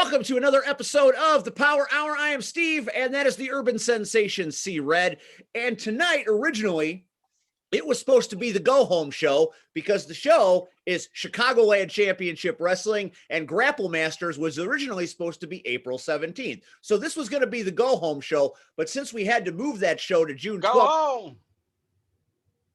Welcome to another episode of the Power Hour. I am Steve, and that is the urban sensation C Red. And tonight, originally, it was supposed to be the go-home show because the show is Chicagoland Championship Wrestling, and Grapple Masters was originally supposed to be April 17th. So this was going to be the go-home show, but since we had to move that show to June 12th. Go home.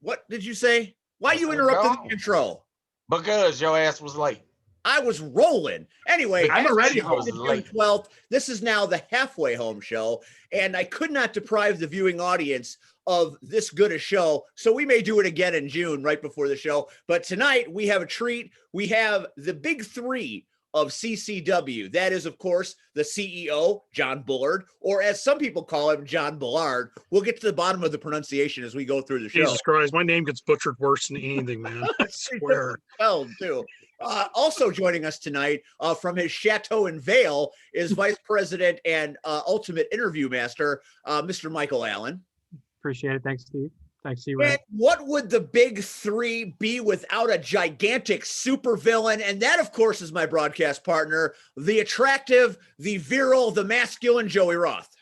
What did you say? Why you interrupted the intro? Because your ass was late. I was rolling. Anyway, I'm already home. June 12th. This is now the halfway home show, and I could not deprive the viewing audience of this good a show, so we may do it again in June right before the show. But tonight we have a treat. We have the big three of CCW. That is, of course, the CEO, John Bullard, or as some people call him, John Bullard. We'll get to the bottom of the pronunciation as we go through the show. Jesus Christ, my name gets butchered worse than anything, man. I swear. Well, too. Also joining us tonight from his chateau in Vail is Vice President and Ultimate Interview Master, Mr. Michael Allen. Appreciate it. Thanks, Steve. Thanks, Steve. And what would the big three be without a gigantic supervillain? And that, of course, is my broadcast partner, the attractive, the virile, the masculine Joey Roth.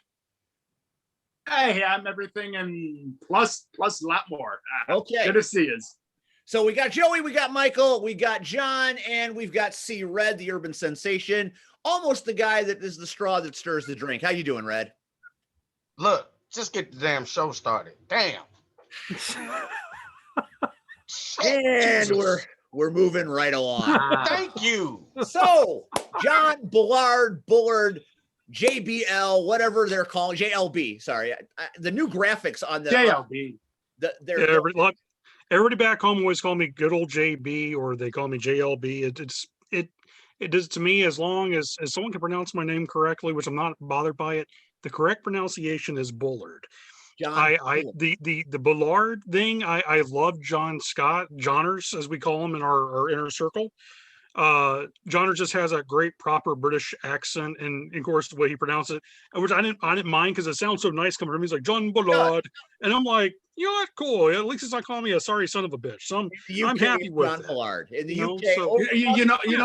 Hey, I'm everything and plus a lot more. Okay. Good to see you. So we got Joey, we got Michael, we got John, and we've got C Red, the urban sensation, almost the guy that is the straw that stirs the drink. How you doing, Red? Look, just get the damn show started. Damn. And we're moving right along. Thank you. So, John Bullard, JBL, whatever they're calling, JLB. Sorry, the new graphics on the JLB. Everybody back home always call me good old JB, or they call me JLB. It does to me, as long as someone can pronounce my name correctly, which I'm not bothered by it. The correct pronunciation is Bullard. John, the Bullard thing. I love John Scott, Johners as we call him in our inner circle. Johnner just has a great proper British accent, and of course the way he pronounced it, which I didn't mind because it sounds so nice coming from him. He's like John Bullard, and I'm like, you know what, cool. At least it's not calling me a sorry son of a bitch. So I'm happy with John it. Bullard in the You UK. know,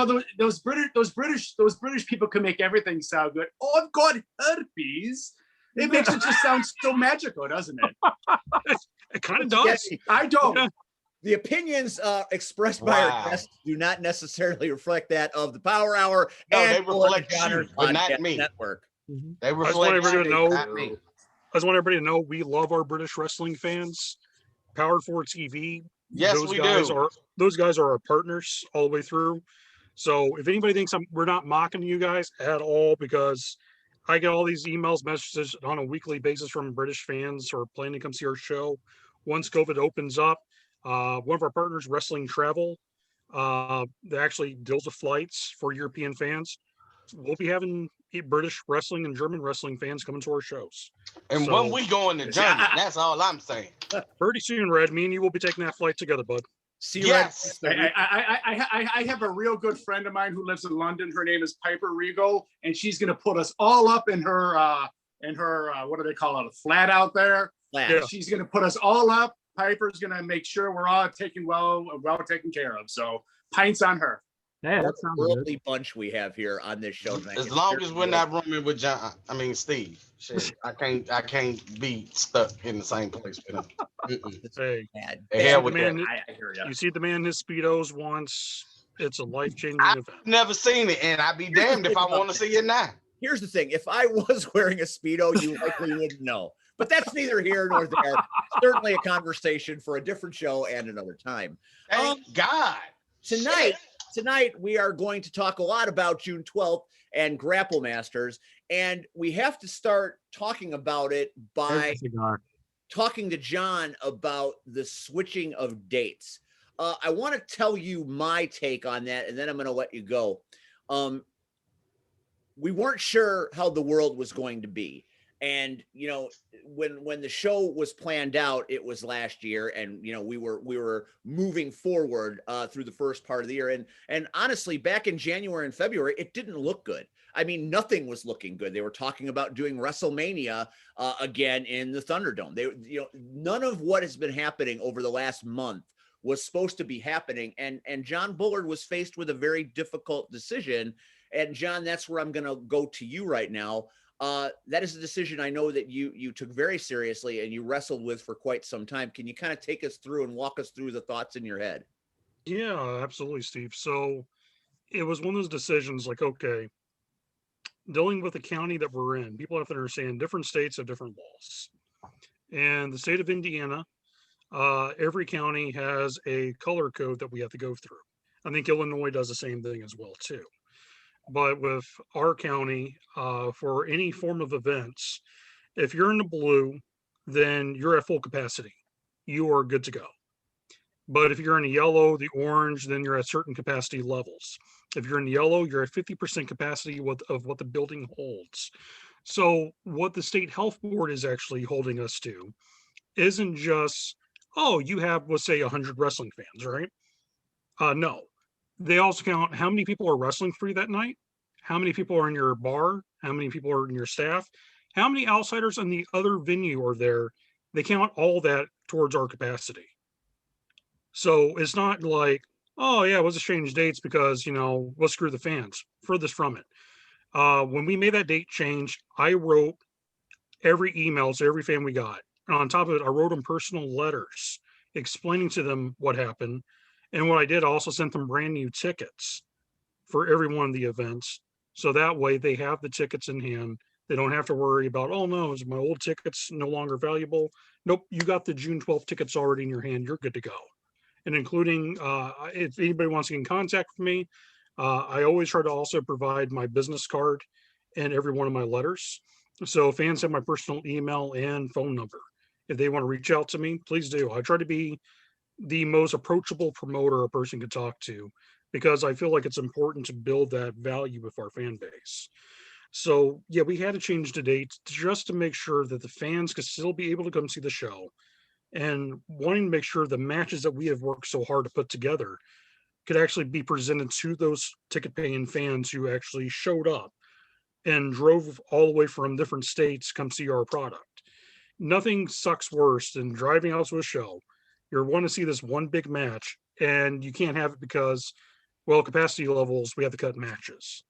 so- Those British people can make everything sound good. Oh, I've got herpes. It makes it just sound so magical, doesn't it? It kind of does. I don't. Yeah. The opinions expressed by our guests do not necessarily reflect that of the Power Hour No, and they reflect Bullard you, but not Podcast me. Network. They I just want reflect everybody to you, know. not me. I just want everybody to know we love our British wrestling fans. Powered for TV. Yes, we do. Those guys are our partners all the way through. So if anybody thinks we're not mocking you guys at all, because I get all these emails, messages on a weekly basis from British fans who are planning to come see our show. Once COVID opens up, one of our partners, Wrestling Travel, that actually deals with flights for European fans. We'll be having British wrestling and German wrestling fans coming to our shows. And So- when we go into Germany, that's all I'm saying. Pretty soon, Red, me and you will be taking that flight together, bud. See, Yes. I have a real good friend of mine who lives in London. Her name is Piper Regal, and she's going to put us all up in her what do they call it, a flat out there. Yeah. She's going to put us all up. Piper's going to make sure we're all well taken care of. So pints on her. Yeah, What a worldly bunch we have here on this show tonight. As long as we're not rooming with Steve. Shit, I can't be stuck in the same place with him. Hey, Bad. The hell with man, that. I hear you. you see the man in his Speedos once, it's a life-changing I've event. never seen it, and I'd be damned if I want to see it now. Here's the thing. If I was wearing a Speedo, you likely wouldn't know. But that's neither here nor there. Certainly a conversation for a different show and another time. Thank God. Tonight, we are going to talk a lot about June 12th and Grapple Masters. And we have to start talking about it by talking to John about the switching of dates. I want to tell you my take on that, and then I'm going to let you go. We weren't sure how the world was going to be. And, you know, when the show was planned out, it was last year, and, you know, we were moving forward through the first part of the year. And honestly, back in January and February, it didn't look good. I mean, nothing was looking good. They were talking about doing WrestleMania again in the Thunderdome. None of what has been happening over the last month was supposed to be happening. And John Bullard was faced with a very difficult decision. And John, that's where I'm going to go to you right now. That is a decision I know that you took very seriously and you wrestled with for quite some time. Can you kind of take us through and walk us through the thoughts in your head? Yeah, absolutely, Steve. So it was one of those decisions like, okay, dealing with the county that we're in, people have to understand different states have different laws. And the state of Indiana, every county has a color code that we have to go through. I think Illinois does the same thing as well, too. But with our county, for any form of events, if you're in the blue, then you're at full capacity. You are good to go. But if you're in the yellow, the orange, then you're at certain capacity levels. If you're in the yellow, you're at 50% capacity of what the building holds. So what the state health board is actually holding us to isn't just, oh, you have, let's say, 100 wrestling fans, right? No. They also count how many people are wrestling for you that night, how many people are in your bar, how many people are in your staff, how many outsiders in the other venue are there. They count all that towards our capacity. So it's not like, oh yeah, let's just change dates because, let's screw the fans. Furthest from it. When we made that date change, I wrote every email to every fan we got. And on top of it, I wrote them personal letters explaining to them what happened. And what I did, I also sent them brand new tickets for every one of the events. So that way they have the tickets in hand. They don't have to worry about, oh no, is my old tickets no longer valuable? Nope, you got the June 12th tickets already in your hand. You're good to go. And including, if anybody wants to get in contact with me, I always try to also provide my business card in every one of my letters. So fans have my personal email and phone number. If they want to reach out to me, please do. I try to be the most approachable promoter a person could talk to, because I feel like it's important to build that value with our fan base. So yeah, we had to change the date just to make sure that the fans could still be able to come see the show, and wanting to make sure the matches that we have worked so hard to put together could actually be presented to those ticket paying fans who actually showed up and drove all the way from different states to come see our product. Nothing sucks worse than driving out to a show. You want to see this one big match and you can't have it because, well, capacity levels, we have to cut matches.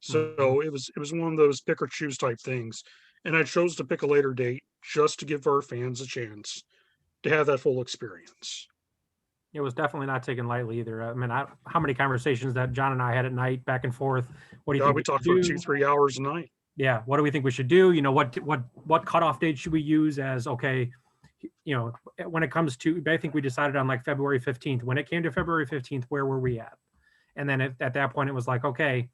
So it was one of those pick or choose type things. And I chose to pick a later date just to give our fans a chance to have that full experience. It was definitely not taken lightly either. I mean, how many conversations that John and I had at night back and forth? What do you think we talked for 2-3 hours a night. Yeah. What do we think we should do? What cutoff date should we use as, okay, when it comes to, I think we decided on like February 15th. When it came to February 15th, where were we at? And then at that point, it was like, okay,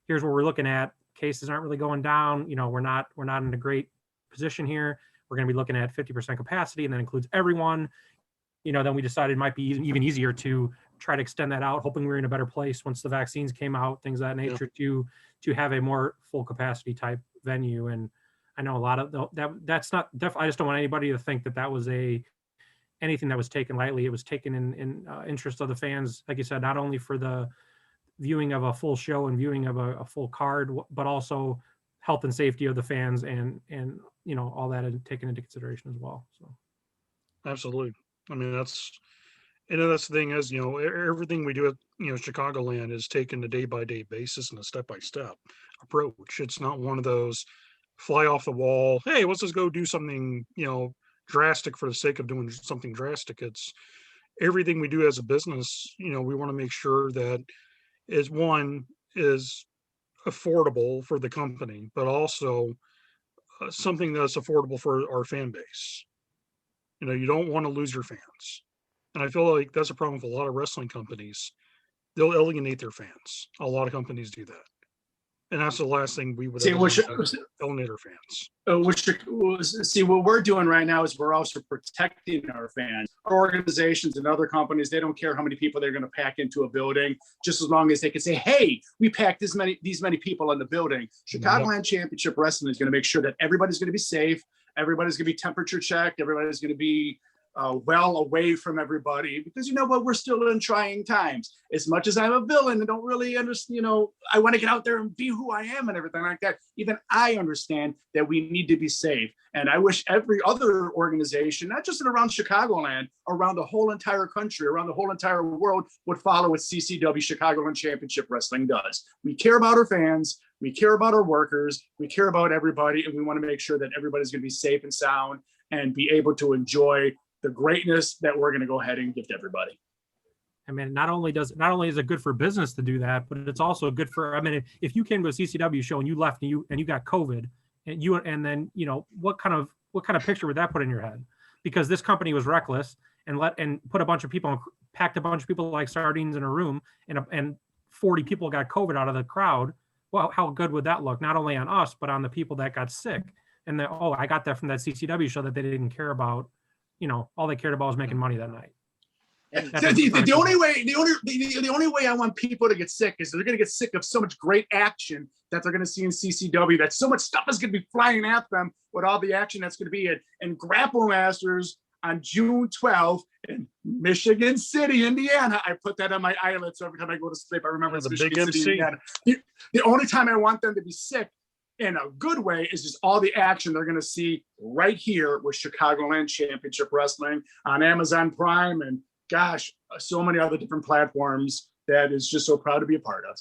here's what we're looking at. Cases aren't really going down. We're not in a great position here. We're going to be looking at 50% capacity, and that includes everyone. Then we decided it might be even easier to try to extend that out, hoping we were in a better place once the vaccines came out, things of that nature, to have a more full capacity type venue. And I know a lot of that's not, I just don't want anybody to think that was anything that was taken lightly. It was taken in interest of the fans, like you said, not only for the viewing of a full show and viewing of a full card, but also health and safety of the fans and all that is taken into consideration as well. So absolutely. I mean, that's the thing is, everything we do at Chicagoland is taken a day-by-day basis and a step-by-step approach. It's not one of those fly off the wall, hey, let's just go do something drastic for the sake of doing something drastic. It's everything we do as a business. We want to make sure that is affordable for the company, but also something that's affordable for our fan base. You don't want to lose your fans. And I feel like that's a problem with a lot of wrestling companies. They'll alienate their fans. A lot of companies do that. And that's the last thing we would alienate our fans. What we're doing right now is we're also protecting our fans. Our organizations and other companies, they don't care how many people they're going to pack into a building, just as long as they can say, hey, we packed these many people in the building. Chicagoland Championship Wrestling is going to make sure that everybody's going to be safe. Everybody's going to be temperature checked. Everybody's going to be well away from everybody, because you know what, we're still in trying times. As much as I'm a villain and don't really understand, I want to get out there and be who I am and everything like that. Even I understand that we need to be safe. And I wish every other organization, not just around Chicagoland, around the whole entire country, around the whole entire world, would follow what CCW Chicagoland Championship Wrestling does. We care about our fans. We care about our workers. We care about everybody. And we want to make sure that everybody's going to be safe and sound and be able to enjoy the greatness that we're going to go ahead and give to everybody. I mean, not only is it good for business to do that, but it's also good for, I mean, if you came to a CCW show and you left and you got COVID and then, what kind of picture would that put in your head? Because this company was reckless and put packed a bunch of people like sardines in a room and 40 people got COVID out of the crowd. Well, how good would that look? Not only on us, but on the people that got sick. And I got that from that CCW show that they didn't care about. All they cared about was making money that night. The only way I want people to get sick is they're going to get sick of so much great action that they're going to see in CCW, that so much stuff is going to be flying at them with all the action that's going to be in Grapple Masters on June 12th in Michigan City, Indiana. I put that on my eyelids so every time I go to sleep, I remember it's The Michigan big City, MC. Indiana. The only time I want them to be sick in a good way is just all the action they're going to see right here with Chicagoland Championship Wrestling on Amazon Prime and gosh, so many other different platforms that is just so proud to be a part of.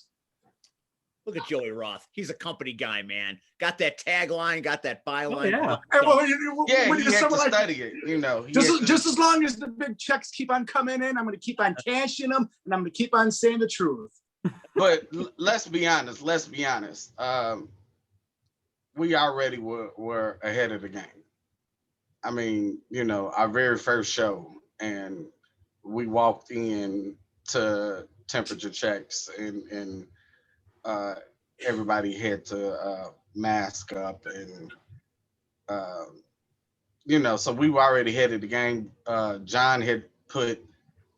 Look at Joey Roth. He's a company guy, man. Got that tagline, got that byline. yeah. Yeah, when he you're had to someone like- study it, just as long as the big checks keep on coming in, I'm going to keep on cashing them, and I'm going to keep on saying the truth. But let's be honest. We already were ahead of the game. I mean, our very first show, and we walked in to temperature checks, and everybody had to mask up, and so we were already ahead of the game. John had put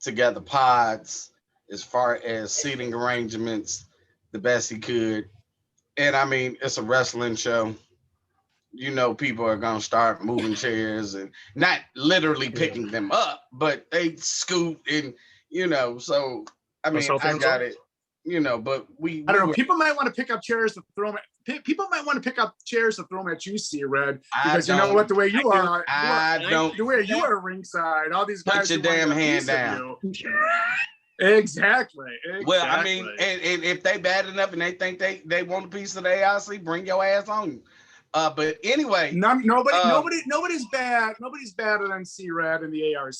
together pods as far as seating arrangements the best he could. And I mean, it's a wrestling show. People are going to start moving chairs and not literally picking them up, but they scoot and, so, I mean, I got it, but I don't know. People might want to pick up chairs to throw them. People might want to pick up chairs to throw them at you, C-Red, because you know what, the way you are. The way you are ringside. All these guys. Put your damn hand down. Exactly. Well, I mean, and if they bad enough and they think they want a piece of the ARC, bring your ass on. But anyway, nobody's bad. Nobody's badder than C-Red and the ARC.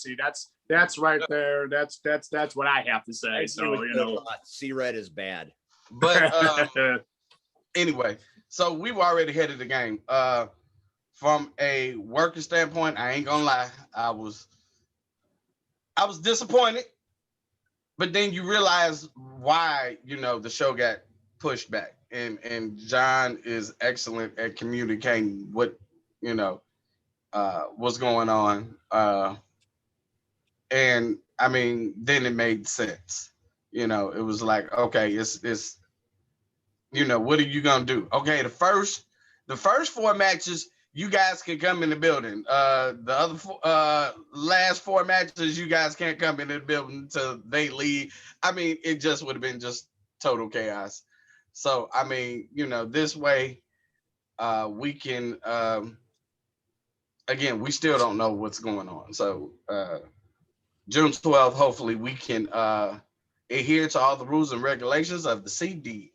That's right there. That's what I have to say. So C-Red is bad. But anyway, so we were already ahead of the game. From a worker standpoint, I ain't gonna lie, I was disappointed. But then you realize why, the show got pushed back. And John is excellent at communicating what, what's going on. And I mean, then it made sense. It was like, okay, it's what are you gonna do? Okay, the first 4 matches, you guys can come in the building. The other last 4 matches, you guys can't come in the building until they leave. I mean, it just would have been just total chaos. So, I mean, this way we can, again, we still don't know what's going on. So June 12th, hopefully we can adhere to all the rules and regulations of the CDC,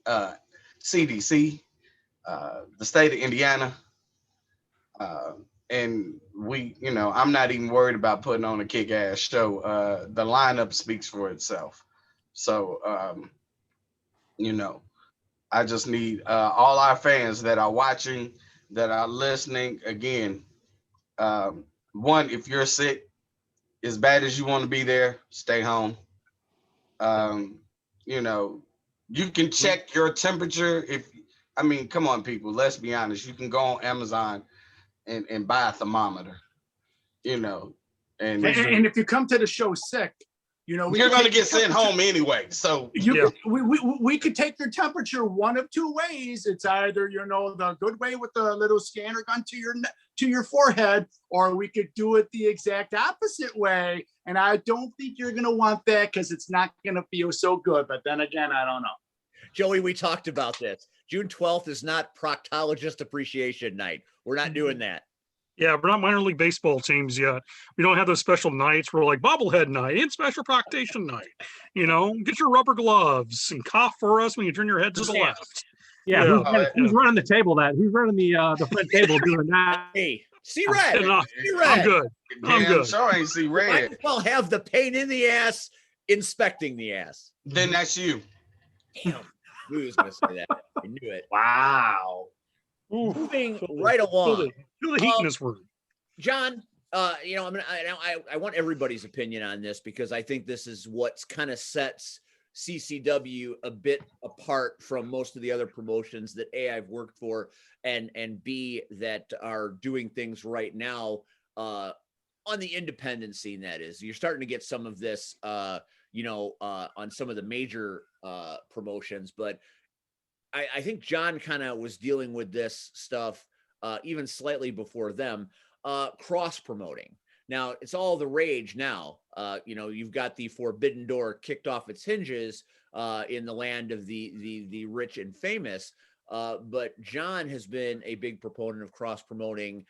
the state of Indiana. And we, I'm not even worried about putting on a kick-ass show. The lineup speaks for itself. So, I just need all our fans that are watching, that are listening. Again, one, if you're sick, as bad as you want to be there, stay home. You can check your temperature. Come on, people, let's be honest. You can go on Amazon and buy a thermometer, and if you come to the show sick, You know, You're could going to take your get sent temperature- home anyway. So You we could take your temperature one of two ways. It's either, you know, the good way with the little scanner gun to your forehead, or we could do it the exact opposite way. And I don't think you're gonna want that because it's not gonna feel so good. But then again, I don't know. Joey, we talked about this. June 12th is not Proctologist Appreciation Night. We're not doing that. Yeah, we're not minor league baseball teams yet. We don't have those special nights where like bobblehead night and special proctation night. You know, get your rubber gloves and cough for us when you turn your head to the Yeah. left. Yeah, Yeah. who's running the table? Who's running the front table doing that? Hey, see red. And, See I'm red. good. I'm damn good. sure ain't see Might red. as well have the pain in the ass inspecting the ass. Then that's you. Damn. Who was going to say that? I knew it. Wow. Ooh, Moving feel the- right feel along. the heat in this room. John, you know, I want everybody's opinion on this because I think this is what's kind of sets CCW a bit apart from most of the other promotions that A, I've worked for, and B, that are doing things right now on the independent scene. That is, you're starting to get some of this, you know, on some of the major promotions, but I think John kind of was dealing with this stuff even slightly before them. Cross promoting. Now it's all the rage now. You know, you've got the Forbidden Door kicked off its hinges in the land of the rich and famous. But John has been a big proponent of cross promoting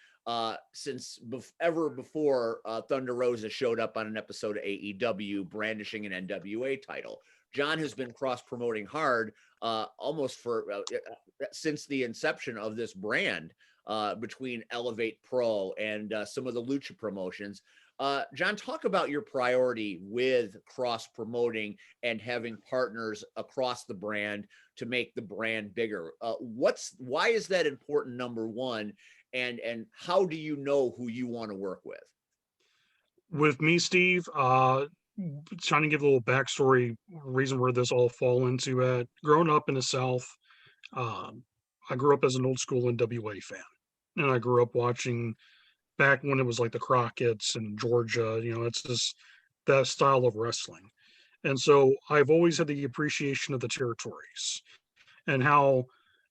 since ever before Thunder Rosa showed up on an episode of AEW brandishing an NWA title. John has been cross promoting hard almost for since the inception of this brand. Between Elevate Pro and some of the Lucha promotions. John, talk about your priority with cross promoting and having partners across the brand to make the brand bigger. Why is that important, number one? And how do you know who you want to work with? With me, Steve, trying to give a little backstory, reason where this all fall into at. Growing up in the South, I grew up as an old school NWA fan. And I grew up watching back when it was like the Crockett's and Georgia, you know, it's just that style of wrestling. And so I've always had the appreciation of the territories and how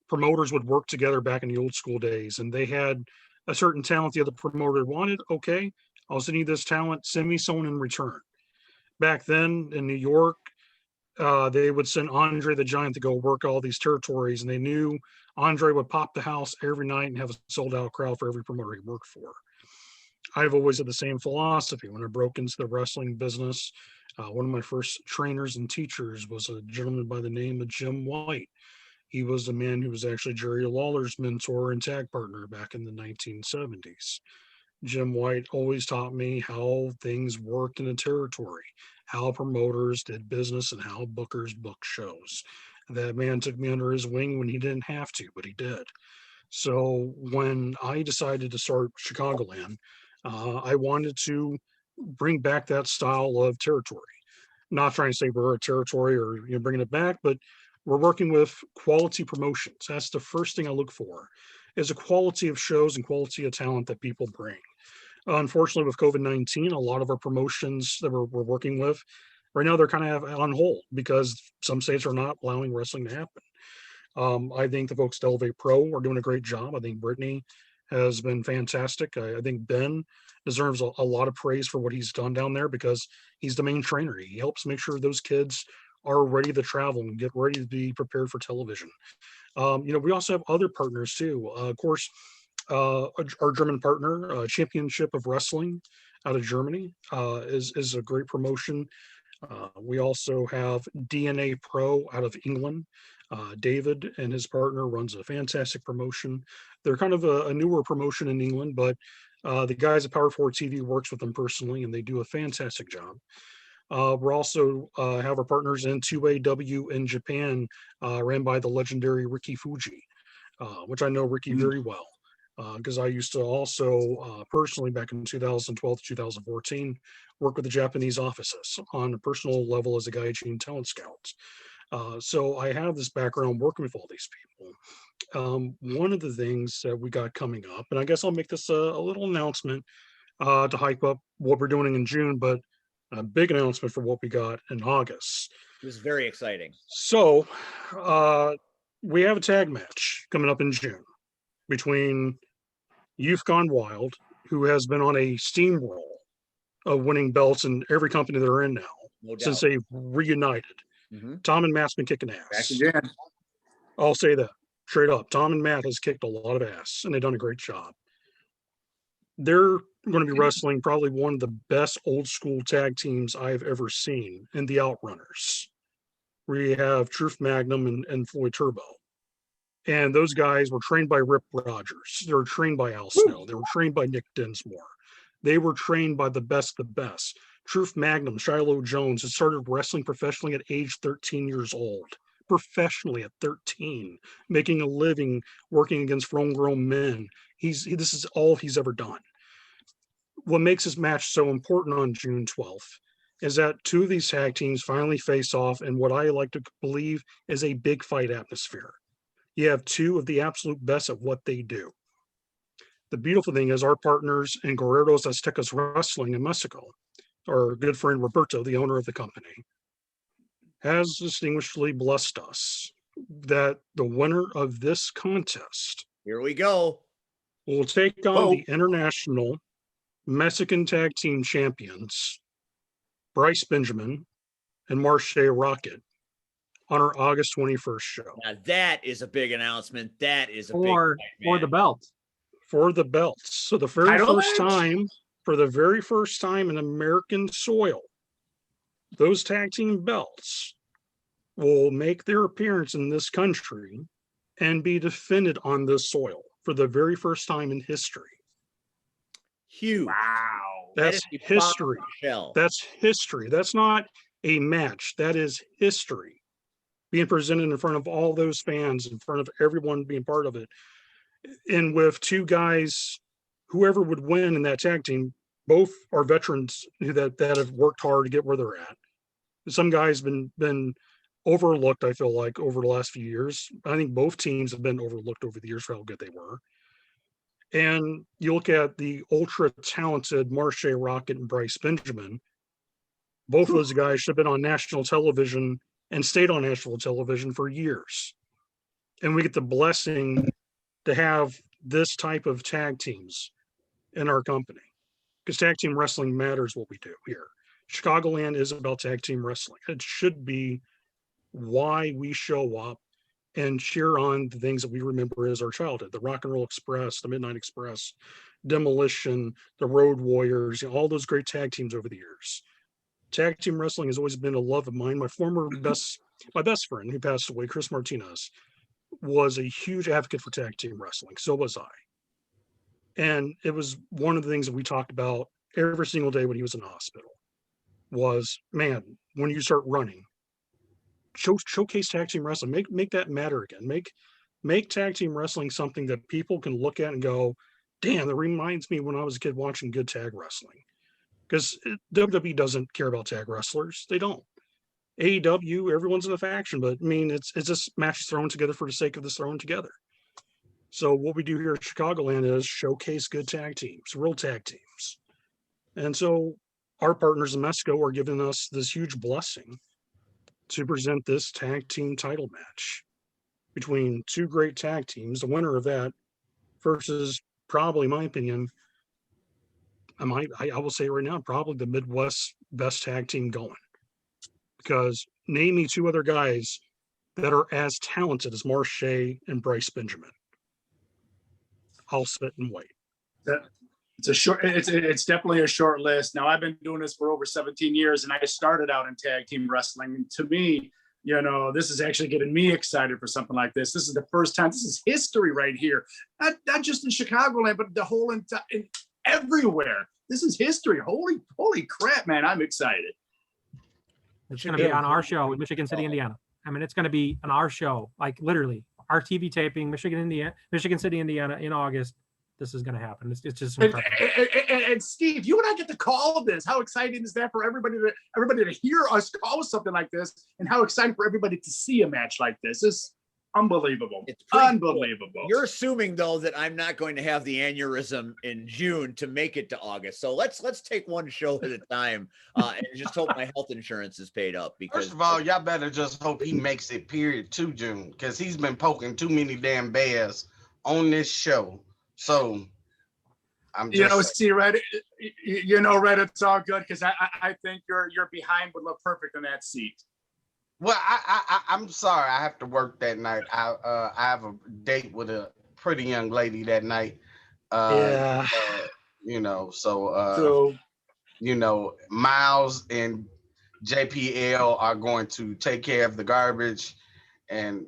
promoters would work together back in the old school days. And they had a certain talent the other promoter wanted. Okay, I'll send you this talent, send me someone in return. Back then in New York, they would send Andre the Giant to go work all these territories, and they knew Andre would pop the house every night and have a sold out crowd for every promoter he worked for. I've always had the same philosophy. When I broke into the wrestling business, one of my first trainers and teachers was a gentleman by the name of Jim White. He was the man who was actually Jerry Lawler's mentor and tag partner back in the 1970s. Jim White always taught me how things worked in a territory, how promoters did business, and how bookers booked shows. That man took me under his wing when he didn't have to, but he did. So when I decided to start Chicagoland, I wanted to bring back that style of territory. Not trying to say we're a territory or bringing it back, but we're working with quality promotions. That's the first thing I look for, is a quality of shows and quality of talent that people bring. Unfortunately, with COVID-19, a lot of our promotions that we're working with right now, they're kind of on hold because some states are not allowing wrestling to happen. I think the folks at Elevate Pro are doing a great job. I think Brittany has been fantastic. I think Ben deserves a lot of praise for what he's done down there because he's the main trainer. He helps make sure those kids are ready to travel and get ready to be prepared for television. We also have other partners too. Of course, our German partner, Championship of Wrestling out of Germany, is a great promotion. We also have DNA Pro out of England. David and his partner runs a fantastic promotion. They're kind of a newer promotion in England, but the guys at Power 4 TV works with them personally, and they do a fantastic job. We're also have our partners in 2AW in Japan, ran by the legendary Ricky Fuji, which I know Ricky very well because I used to also personally back in 2012 to 2014 work with the Japanese offices on a personal level as a Gaijin talent scout. So I have this background working with all these people. One of the things that we got coming up, and I guess I'll make this a little announcement to hype up what we're doing in June, but a big announcement for what we got in August. It was very exciting. So, we have a tag match coming up in June between Youth Gone Wild, who has been on a steamroll of winning belts in every company they're in now No doubt. since they've reunited. Mhm. Tom and Matt's been kicking Back ass. again. I'll say that straight up. Tom and Matt has kicked a lot of ass, and they've done a great job. They're going to be wrestling probably one of the best old school tag teams I've ever seen in the Outrunners. We have Truth Magnum and Floyd Turbo. And those guys were trained by Rip Rogers. They were trained by Al Snow. They were trained by Nick Dinsmore. They were trained by the best of the best. Truth Magnum, Shiloh Jones, had started wrestling professionally at age 13 years old. Professionally at 13, making a living working against grown men. This is all he's ever done. What makes this match so important on June 12th is that two of these tag teams finally face off in what I like to believe is a big fight atmosphere. You have two of the absolute best at what they do. The beautiful thing is our partners in Guerreros Aztecas Wrestling in Mexico, our good friend Roberto, the owner of the company, has distinguishedly blessed us that the winner of this contest Here we go. will take on Whoa. the international Mexican tag team champions, Bryce Benjamin and Marche Rocket, on our August 21st show Now that is a big announcement. That is a for big for the belt. for the belts. So the very Title first match? time, for the very first time in American soil, those tag team belts will make their appearance in this country and be defended on this soil for the very first time in history. huge. Wow. That That's is the history. bombshell. That's history. That's not a match. That is history being presented in front of all those fans, in front of everyone being part of it. And with two guys, whoever would win in that tag team, both are veterans that have worked hard to get where they're at. Some guys been overlooked, I feel like, over the last few years. I think both teams have been overlooked over the years for how good they were. And you look at the ultra talented Marche Rocket and Bryce Benjamin. Both of those guys should have been on national television and stayed on national television for years. And we get the blessing to have this type of tag teams in our company, because tag team wrestling matters what we do here. Chicagoland is about tag team wrestling. It should be why we show up and cheer on the things that we remember as our childhood: the Rock and Roll Express, the Midnight Express, Demolition, the Road Warriors, all those great tag teams over the years. Tag team wrestling has always been a love of mine. My best friend who passed away, Chris Martinez, was a huge advocate for tag team wrestling. So was I. And it was one of the things that we talked about every single day when he was in the hospital was, man, when you start running, showcase tag team wrestling, make that matter again. Make tag team wrestling something that people can look at and go, damn, that reminds me when I was a kid watching good tag wrestling. Because WWE doesn't care about tag wrestlers. They don't. AEW, everyone's in a faction, but I mean, it's just matches thrown together for the sake of this thrown together. So what we do here at Chicagoland is showcase good tag teams, real tag teams. And so our partners in Mexico are giving us this huge blessing to present this tag team title match between two great tag teams. The winner of that versus, probably, in my opinion, I will say right now, probably the Midwest best tag team going. Because name me two other guys that are as talented as Marche and Bryce Benjamin. I'll sit and wait. It's definitely a short list. Now, I've been doing this for over 17 years, and I started out in tag team wrestling. And to me, this is actually getting me excited for something like this. This is the first time. This is history right here. Not just in Chicagoland, but the whole everywhere. This is history. Holy crap, man! I'm excited. It's going to be on our show in Michigan City, Indiana. I mean, it's going to be on our show, like literally our TV taping, Michigan City, Indiana, in August. This is going to happen. It's just incredible. And Steve, you and I get to call this. How exciting is that for everybody to hear us call something like this, and how exciting for everybody to see a match like this? Unbelievable. It's pretty cool. Unbelievable. You're assuming though that I'm not going to have the aneurysm in June to make it to August. So let's take one show at a time, and just hope my health insurance is paid up. Because First of all, y'all better just hope he makes it period to June, because he's been poking too many damn bears on this show. So I'm just see, Red, Red, it's all good because I think your behind would look perfect in that seat. well, I'm sorry, I have to work that night. I have a date with a pretty young lady that night. Yeah. So Miles and JPL are going to take care of the garbage, and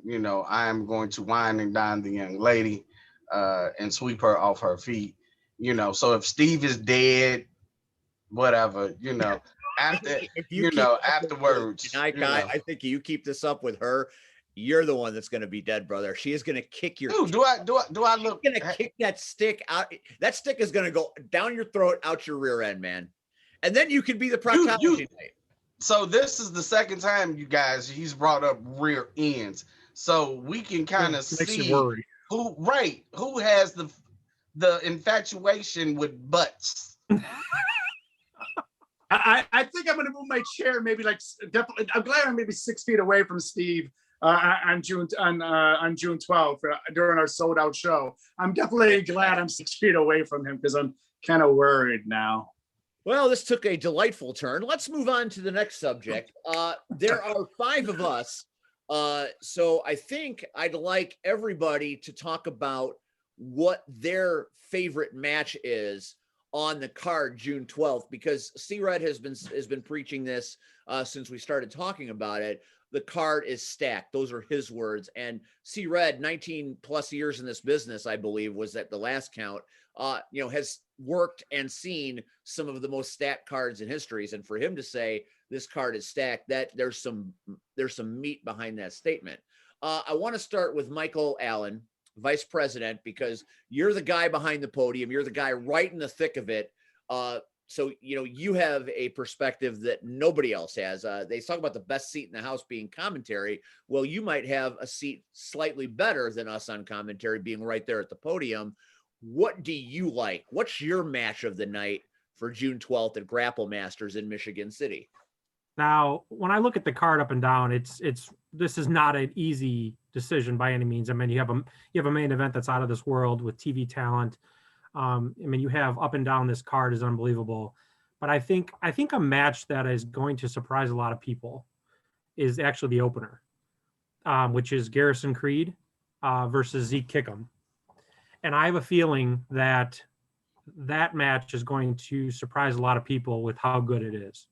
I am going to wine and dine the young lady and sweep her off her feet. So if Steve is dead, whatever, after if you keep up with afterwards, I think you keep this up with her, you're the one that's going to be dead, brother. She is going to kick your. Dude, do I look? She's going to kick that stick out. That stick is going to go down your throat, out your rear end, man. And then you could be the proctology night. So this is the second time, you guys, he's brought up rear ends, so we can kind of see who has the infatuation with butts. I think I'm going to move my chair maybe definitely. I'm glad I'm maybe 6 feet away from Steve on June 12th during our sold out show. I'm definitely glad I'm 6 feet away from him because I'm kind of worried now. Well, this took a delightful turn. Let's move on to the next subject. There are 5 of us. So I think I'd like everybody to talk about what their favorite match is on the card June 12th, because C-Red has been preaching this since we started talking about it. The card is stacked. Those are his words. And C-Red, 19 plus years in this business, I believe, was at the last count, has worked and seen some of the most stacked cards in histories. And for him to say this card is stacked, that there's some meat behind that statement. I want to start with Michael Allen, Vice President, because you're the guy behind the podium. You're the guy right in the thick of it. So, you have a perspective that nobody else has. They talk about the best seat in the house being commentary. Well, you might have a seat slightly better than us on commentary, being right there at the podium. What do you like? What's your match of the night for June 12th at Grapple Masters in Michigan City? Now, when I look at the card up and down, this is not an easy decision by any means. I mean, you have a main event that's out of this world with TV talent. You have up and down this card is unbelievable. But I think a match that is going to surprise a lot of people is actually the opener, which is Garrison Creed versus Zeke Kickham. And I have a feeling that match is going to surprise a lot of people with how good it is.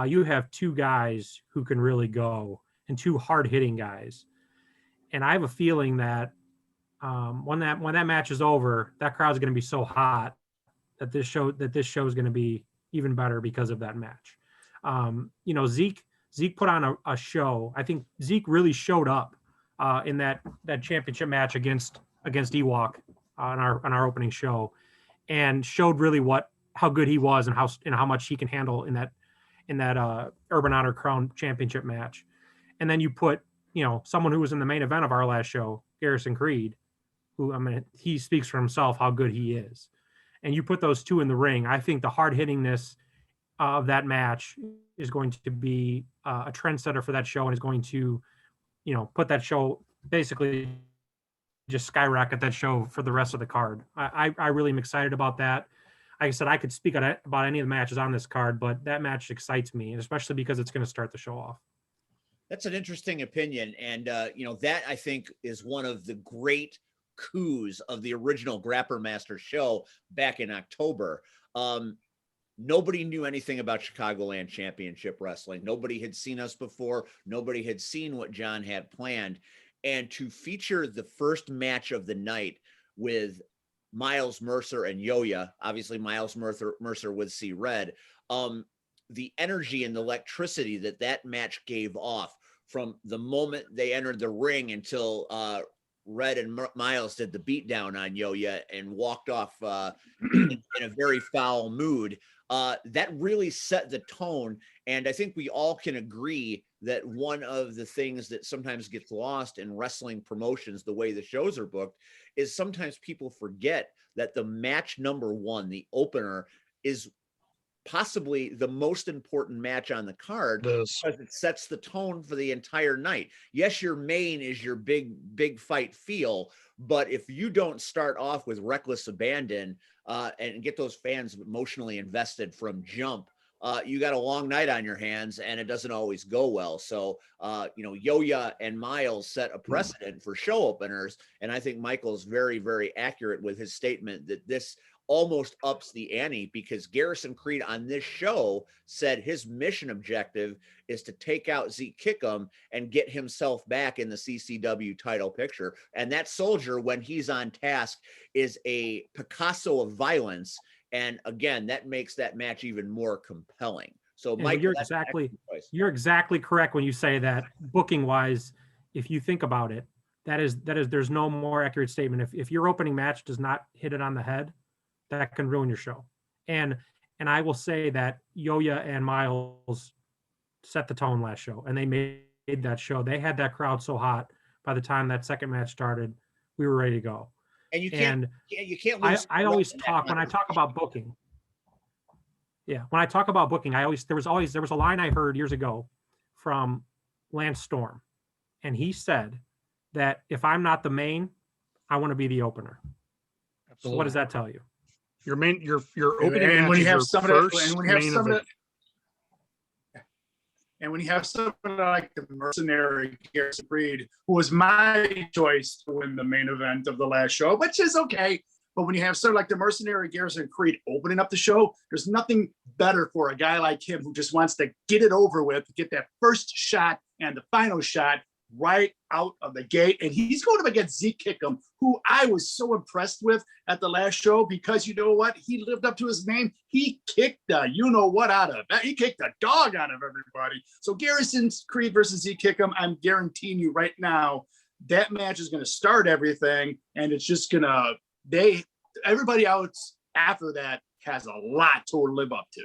You have 2 guys who can really go, and 2 hard-hitting guys. And I have a feeling that when that match is over, that crowd's going to be so hot that this show is going to be even better because of that match. Zeke put on a show. I think Zeke really showed up in that championship match against Ewok on our opening show, and showed really how good he was and how much he can handle in that Urban Honor Crown Championship match. And then you put someone who was in the main event of our last show, Garrison Creed, who he speaks for himself how good he is, and you put those 2 in the ring. I think the hard hittingness of that match is going to be a trendsetter for that show, and is going to put that show basically just skyrocket that show for the rest of the card. I really am excited about that. Like I said, I could speak about any of the matches on this card, but that match excites me, especially because it's going to start the show off. That's an interesting opinion. And, that I think is one of the great coups of the original Grappler Master show back in October. Nobody knew anything about Chicagoland Championship Wrestling. Nobody had seen us before. Nobody had seen what John had planned. And to feature the first match of the night with Miles Mercer and Yoya, obviously Miles Mercer with C-Red, the energy and the electricity that match gave off from the moment they entered the ring until Red and Miles did the beatdown on Yoya and walked off in a very foul mood. That really set the tone. And I think we all can agree that one of the things that sometimes gets lost in wrestling promotions, the way the shows are booked, is sometimes people forget that the match number one, the opener, is possibly the most important match on the card This because it sets the tone for the entire night. Yes, your main is your big fight feel, but if you don't start off with reckless abandon and get those fans emotionally invested from jump, you got a long night on your hands and it doesn't always go well. So, Yoya and Miles set a precedent for show openers. And I think Michael's very, very accurate with his statement that this almost ups the ante, because Garrison Creed on this show said his mission objective is to take out Zeke Kickham and get himself back in the CCW title picture. And that soldier, when he's on task, is a Picasso of violence. And again, that makes that match even more compelling. So, And Mike, you're exactly correct when you say that. Booking wise, if you think about it, that is there's no more accurate statement. If your opening match does not hit it on the head, that can ruin your show. And I will say that Yoya and Miles set the tone last show, and they made that show. They had that crowd so hot by the time that second match started, we were ready to go. And you can't lose. I always talk when I talk about booking. Yeah, when I talk about booking, there was a line I heard years ago from Lance Storm, and he said that if I'm not the main, I want to be the opener. So what does that tell you? your opening And match when you is have your some of that, first and when you have main some of event. that, and when you have someone like the mercenary Garrison Creed, who was my choice to win the main event of the last show, which is okay. But when you have someone like the mercenary Garrison Creed opening up the show, there's nothing better for a guy like him who just wants to get it over with, get that first shot and the final shot right out of the gate. And he's going up against Zeke Kickham, who I was so impressed with at the last show, because you know what? He lived up to his name. He kicked the you-know-what out of that. He kicked the dog out of everybody. So Garrison Creed versus Zeke Kickham, I'm guaranteeing you right now, that match is going to start everything. And it's just going to, everybody else after that has a lot to live up to.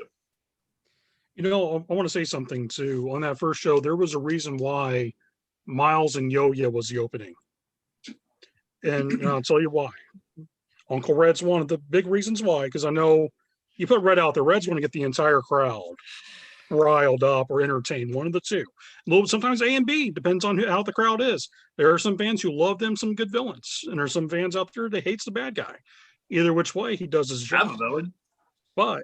You know, I want to say something too. On that first show, there was a reason why Miles and Yoya was the opening. And I'll tell you why. Uncle Red's one of the big reasons why, because I know you put Red out there, Red's going to get the entire crowd riled up or entertained, one of the two. A little, sometimes A and B, depends on how the crowd is. There are some fans who love them some good villains, and there's some fans out there that hates the bad guy. Either which way, he does his job. I'm a villain. But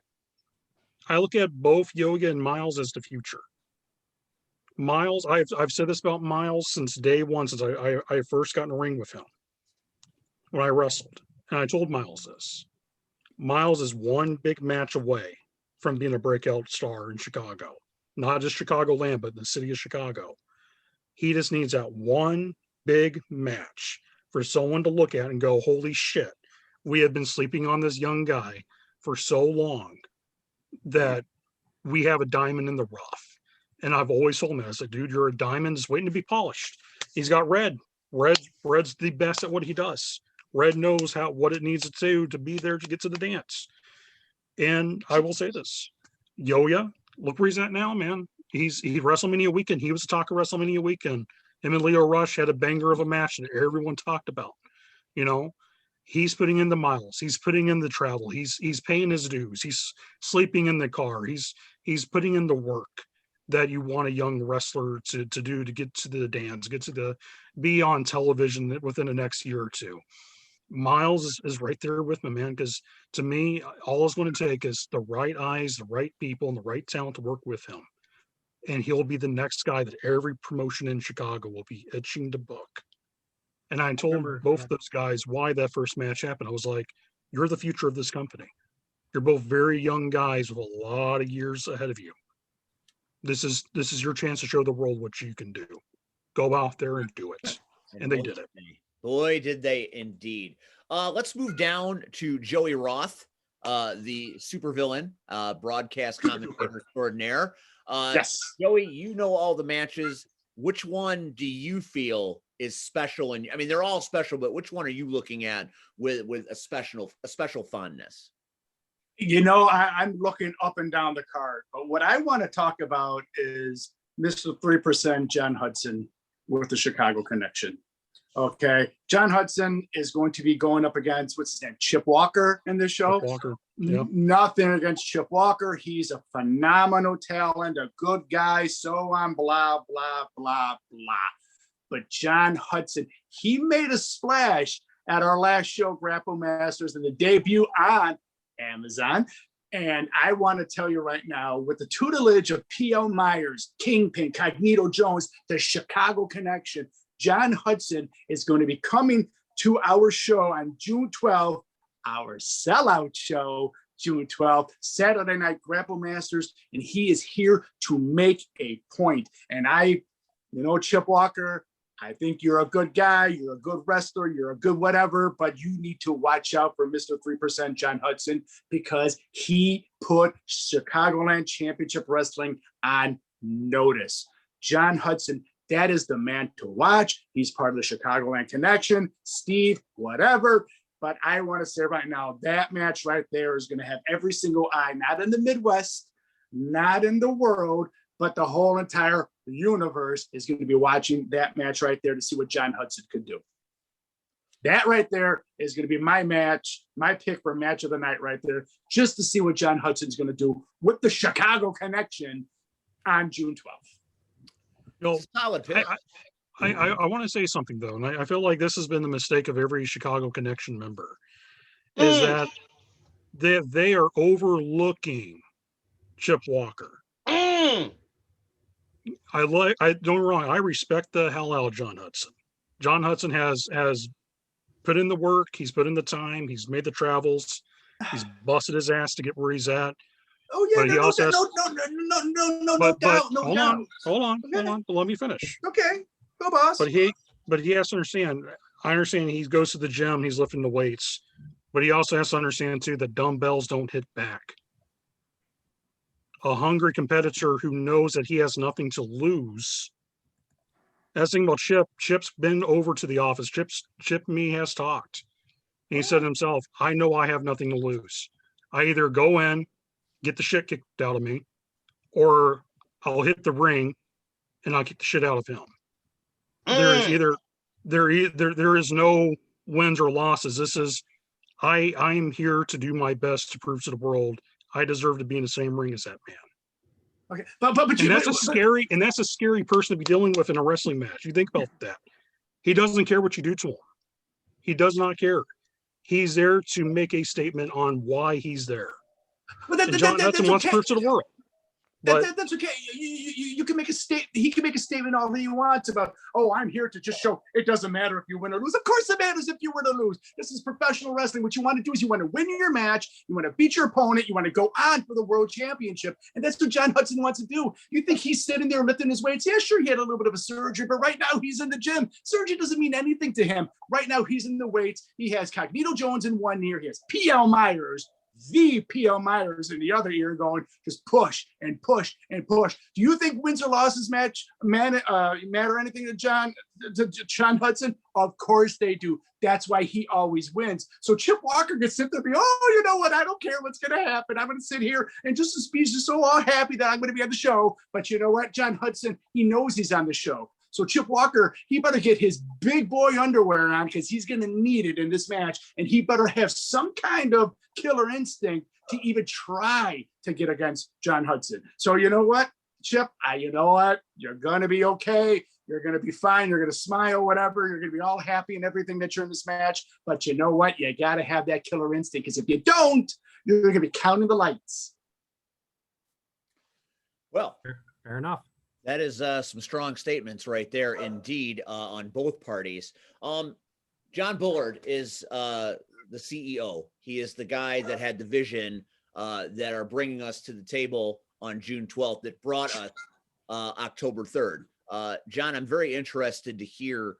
I look at both Yoya and Miles as the future. Miles, I've said this about Miles since day one, since I first got in the ring with him when I wrestled. And I told Miles this. Miles is one big match away from being a breakout star in Chicago. Not just Chicagoland, but the city of Chicago. He just needs that one big match for someone to look at and go, holy shit, we have been sleeping on this young guy for so long that we have a diamond in the rough. And I've always told him, I said, dude, you're a diamond just waiting to be polished. He's got Red. Red's the best at what he does. Red knows what it needs to do to be there to get to the dance. And I will say this, Yoya, look where he's at now, man. He WrestleMania weekend. He was the talk of WrestleMania weekend. Him and Leo Rush had a banger of a match that everyone talked about. You know, he's putting in the miles. He's putting in the travel. He's paying his dues. He's sleeping in the car. He's putting in the work that you want a young wrestler to do to get to the dance, be on television within the next year or two. Miles is right there with me, man, because to me, all it's going to take is the right eyes, the right people, and the right talent to work with him. And he'll be the next guy that every promotion in Chicago will be itching to book. And I told both those guys why that first match happened. I was like, you're the future of this company. You're both very young guys with a lot of years ahead of you. This is your chance to show the world what you can do. Go out there and do it. And they did it. Boy, did they indeed. Let's move down to Joey Roth, the supervillain, broadcast commentator extraordinaire. Yes. Joey, you know all the matches. Which one do you feel is special? And I mean, they're all special, but which one are you looking at with a special fondness? You know, I'm looking up and down the card, but what I want to talk about is Mr. 3%, John Hudson with the Chicago connection. Okay. John Hudson is going to be going up against, what's his name, Chip Walker in this show. Walker. Yeah. Nothing against Chip Walker. He's a phenomenal talent, a good guy, so on, blah, blah, blah, blah. But John Hudson, he made a splash at our last show, Grapple Masters, and the debut on Amazon. And I want to tell you right now, with the tutelage of P.L. Myers, Kingpin, Cognito Jones, the Chicago connection, John Hudson is going to be coming to our show on June 12th, our sellout show, June 12th, Saturday Night Grapple Masters, and he is here to make a point. And Chip Walker, I think you're a good guy, you're a good wrestler, you're a good whatever, but you need to watch out for Mr. 3% John Hudson, because he put Chicagoland Championship Wrestling on notice. John Hudson, that is the man to watch. He's part of the Chicagoland connection. Steve, whatever. But I want to say right now, that match right there is going to have every single eye, not in the Midwest, not in the world, but the whole entire universe is going to be watching that match right there to see what John Hudson could do. That right there is going to be my match, my pick for match of the night right there, just to see what John Hudson's going to do with the Chicago connection on June 12th. Solid pick. I want to say something though, and I feel like this has been the mistake of every Chicago Connection member, is that they are overlooking Chip Walker. Don't get me wrong, I respect the hell out of John Hudson. John Hudson has put in the work, he's put in the time, he's made the travels, he's busted his ass to get where he's at. Oh yeah, But he also has- no doubt. Hold on. But let me finish. Okay, go boss. But he has to understand. I understand he goes to the gym, he's lifting the weights, but he also has to understand too that dumbbells don't hit back. A hungry competitor who knows that he has nothing to lose. That's the thing about Chip. Chip's been over to the office. Chip and me has talked. And he said to himself, I know I have nothing to lose. I either go in, get the shit kicked out of me, or I'll hit the ring and I'll kick the shit out of him. There is no wins or losses. This is, I'm here to do my best to prove to the world I deserve to be in the same ring as that man. Okay, but that's a scary person to be dealing with in a wrestling match. You think about that. He doesn't care what you do to him. He does not care. He's there to make a statement on why he's there. And John Hudson wants to prove to the world. That's okay. You can make a statement. He can make a statement all he wants about, oh, I'm here to just show it doesn't matter if you win or lose. Of course it matters if you win or lose. This is professional wrestling. What you want to do is you want to win your match. You want to beat your opponent. You want to go on for the world championship. And that's what John Hudson wants to do. You think he's sitting there lifting his weights? Yeah, sure, he had a little bit of a surgery, but right now he's in the gym. Surgery doesn't mean anything to him. Right now he's in the weights. He has Cognito Jones in one ear. He has P.L. Myers, the P.L. Myers in the other ear, going just push and push and push. Do you think wins or losses matter anything to John Hudson? Of course they do. That's why he always wins. So Chip Walker can sit there and be, oh, you know what? I don't care what's going to happen. I'm going to sit here and just be so all happy that I'm going to be on the show. But you know what? John Hudson, he knows he's on the show. So Chip Walker, he better get his big boy underwear on, because he's going to need it in this match. And he better have some kind of killer instinct to even try to get against John Hudson. So you know what, Chip? You know what? You're going to be okay. You're going to be fine. You're going to smile, whatever. You're going to be all happy and everything that you're in this match. But you know what? You got to have that killer instinct, because if you don't, you're going to be counting the lights. Well, Fair enough. that is some strong statements right there, indeed, on both parties. John Bullard is the CEO. He is the guy that had the vision that are bringing us to the table on June 12th that brought us October 3rd. John, I'm very interested to hear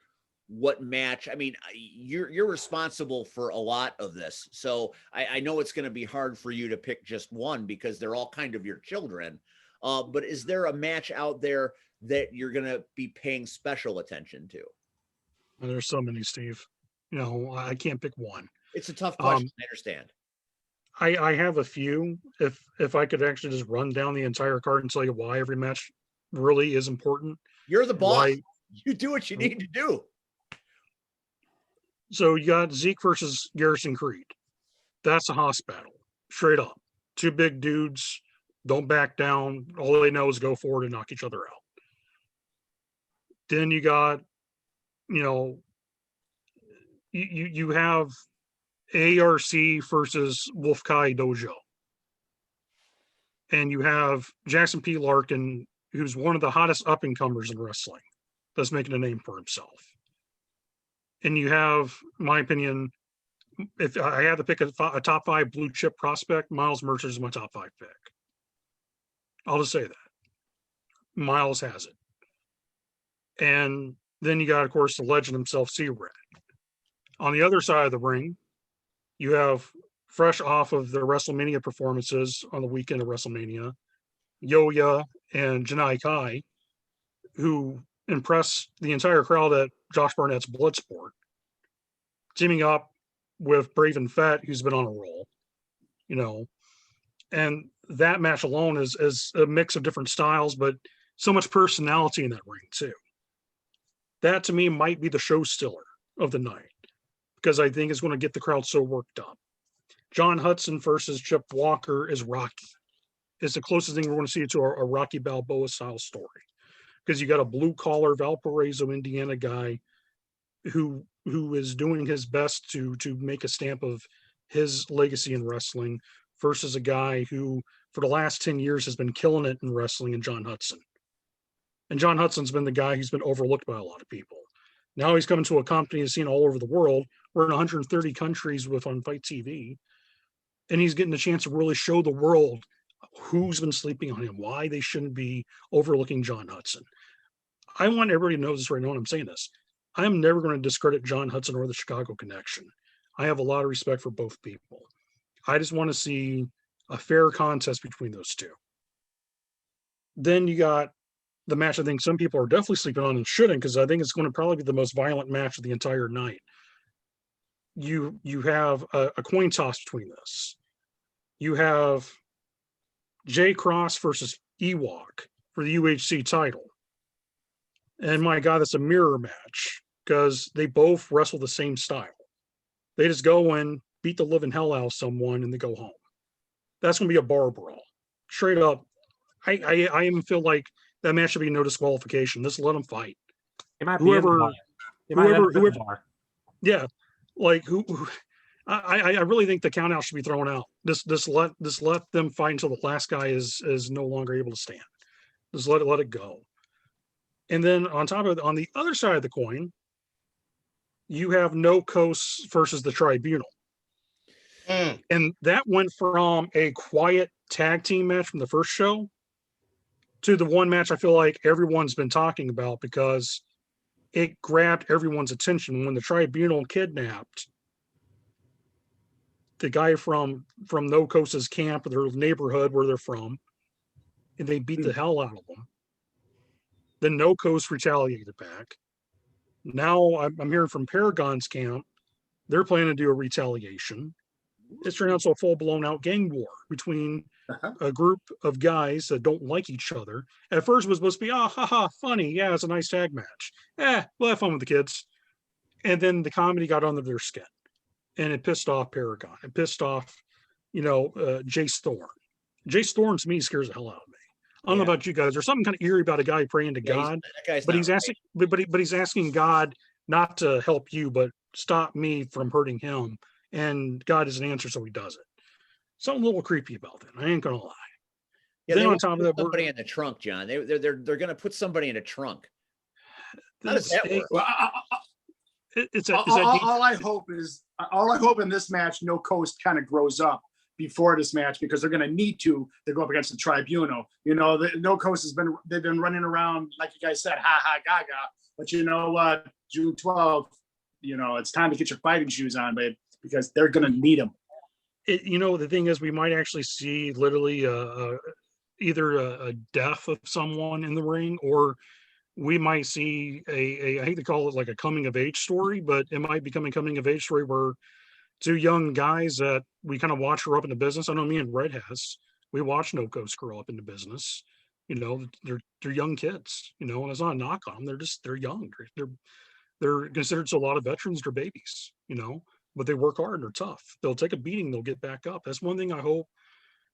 what match. I mean, you're responsible for a lot of this, so I know it's going to be hard for you to pick just one, because they're all kind of your children. But is there a match out there that you're going to be paying special attention to? And there's so many, Steve. You know, I can't pick one. It's a tough question. I understand. I have a few. If I could actually just run down the entire card and tell you why every match really is important. You're the boss. Why- You do what you need to do. So you got Zeke versus Garrison Creed. That's a hoss battle, straight up. Two big dudes, don't back down. All they know is go forward and knock each other out. Then you got, you know, you have ARC versus Wolf Kai Dojo. And you have Jackson P. Larkin, who's one of the hottest up and comers in wrestling, that's making a name for himself. And you have, in my opinion, if I had to pick a top 5 blue chip prospect, Miles Mercer is my top 5 pick. I'll just say that. Miles has it. And then you got, of course, the legend himself, C-Red. On the other side of the ring, you have, fresh off of their WrestleMania performances on the weekend of WrestleMania, Yoya and Janai Kai, who impressed the entire crowd at Josh Barnett's Bloodsport, teaming up with Brave and Fett, who's been on a roll, you know. And that match alone is a mix of different styles, but so much personality in that ring too. That to me might be the show stiller of the night, because I think it's going to get the crowd so worked up. John Hudson versus Chip Walker is Rocky. It's the closest thing we're going to see to a Rocky Balboa style story, because you got a blue collar Valparaiso, Indiana guy who is doing his best to make a stamp of his legacy in wrestling versus a guy who for the last 10 years has been killing it in wrestling, in John Hudson. And John Hudson's been the guy who's been overlooked by a lot of people. Now he's coming to a company he's seen all over the world. We're in 130 countries with on Fight TV. And he's getting a chance to really show the world who's been sleeping on him, why they shouldn't be overlooking John Hudson. I want everybody to know this right now when I'm saying this. I am never going to discredit John Hudson or the Chicago Connection. I have a lot of respect for both people. I just want to see a fair contest between those two. Then you got the match I think some people are definitely sleeping on and shouldn't, because I think it's going to probably be the most violent match of the entire night. You have a coin toss between this. You have Jay Cross versus Ewok for the UHC title. And my God, that's a mirror match, because they both wrestle the same style. They just go in, beat the living hell out of someone, and they go home. That's going to be a bar brawl. Straight up, I even feel like that match should be no disqualification. Just let them fight. It might be in the bar. It might end up in the bar. Yeah, like I really think the count out should be thrown out. Just let them fight until the last guy is no longer able to stand. Just let it go. And then on the other side of the coin, you have No Coast versus the Tribunal. And that went from a quiet tag team match from the first show to the one match I feel like everyone's been talking about, because it grabbed everyone's attention when the Tribunal kidnapped the guy from No Coast's camp, their neighborhood where they're from, and they beat the hell out of them. Then No Coast retaliated back. Now I'm hearing from Paragon's camp, they're planning to do a retaliation. It's turned out to a full-blown out gang war between a group of guys that don't like each other. At first it was supposed to be, funny. Yeah, it's a nice tag match. We'll have fun with the kids. And then the comedy got under their skin. And it pissed off Paragon. It pissed off, Jace Thorne. Jace Thorne, to me, scares the hell out of me. I don't know about you guys. There's something kind of eerie about a guy praying to God. He's asking God not to help you, but stop me from hurting him. And God is an answer, so he does it. Something a little creepy about that. I ain't gonna lie. Yeah, then they on top of that, somebody in the trunk, John. They're gonna put somebody in a trunk. How does that work? Well, all I hope in this match, No Coast kind of grows up before this match, because they're going to need to go up against the Tribunal. The No Coast they've been running around, like you guys said, gaga. But you know what, June 12th, it's time to get your fighting shoes on, babe, because they're going to need them. The thing is, we might actually see literally either a death of someone in the ring, or we might see I hate to call it like a coming of age story, but it might become a coming of age story where two young guys that we kind of watch grow up in the business. I know me and Red we watched No Coast grow up in the business. You know, they're young kids. You know, and it's not a knock on them. They're young. They're considered to a lot of veterans. They're babies. You know, but they work hard and they're tough. They'll take a beating. They'll get back up. That's one thing I hope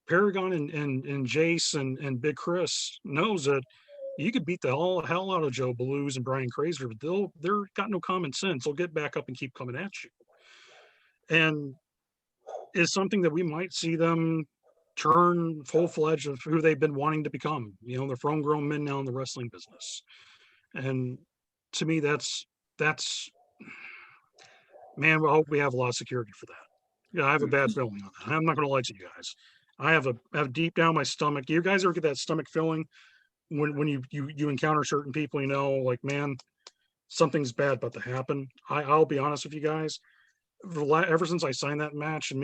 Paragon and Jace and Big Chris knows, that you could beat the hell out of Joe Blues and Brian Crazer, but they're got no common sense. They'll get back up and keep coming at you. And it's something that we might see them turn full-fledged of who they've been wanting to become. You know, they're grown men now in the wrestling business. And to me, that's man, I hope we have a lot of security for that. Yeah, I have a bad feeling on that. I'm not gonna lie to you guys. I have deep down my stomach. You guys ever get that stomach feeling when you encounter certain people, you know, like, man, something's bad about to happen. I'll be honest with you guys. Ever since I signed that match, and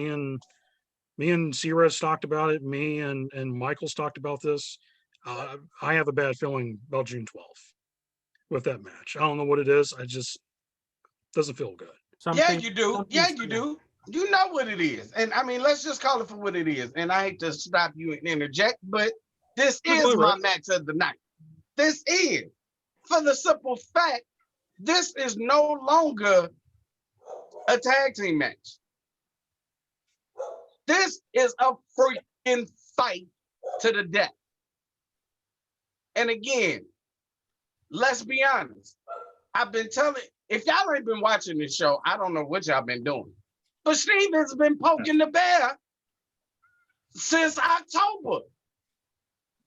me and C-Res talked about it, me and Michael's talked about this. I have a bad feeling about June 12th with that match. I don't know what it is. I just doesn't feel good. Yeah, you do. Yeah, you do. You know what it is. And I mean, let's just call it for what it is. And I hate to stop you and interject, but this is my match of the night. This is, for the simple fact, this is no longer a tag team match. This is a freaking fight to the death. And again, let's be honest. I've been telling, if y'all ain't been watching this show, I don't know what y'all been doing. But Steve has been poking the bear since October.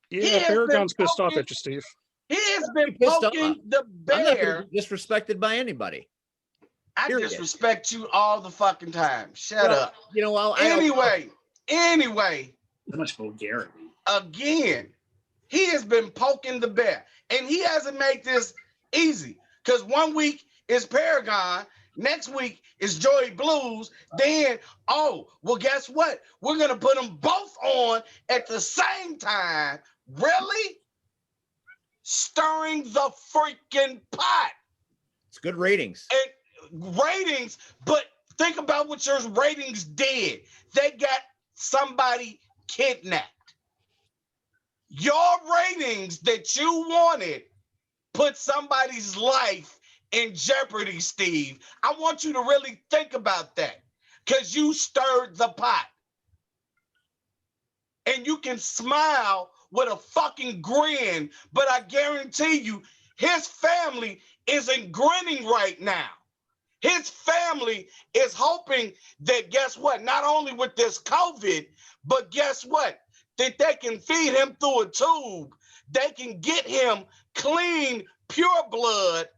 Yeah, Paragon's pissed off at you, Steve. He has been poking the bear. I'm not gonna be disrespected by anybody. I disrespect you all the fucking time. Shut up. You know, anyway, So much vulgarity. Again, he has been poking the bear, and he hasn't made this easy. Because one week is Paragon, next week is Joey Blues. Then, oh, well, guess what? We're gonna put them both on at the same time. Really? Stirring the freaking pot. It's good ratings. And ratings, but think about what your ratings did. They got somebody kidnapped. Your ratings that you wanted put somebody's life in jeopardy, Steve. I want you to really think about that, because you stirred the pot. And you can smile with a fucking grin, but I guarantee you, his family isn't grinning right now. His family is hoping that, guess what? Not only with this COVID, but guess what? That they can feed him through a tube. They can get him clean, pure blood.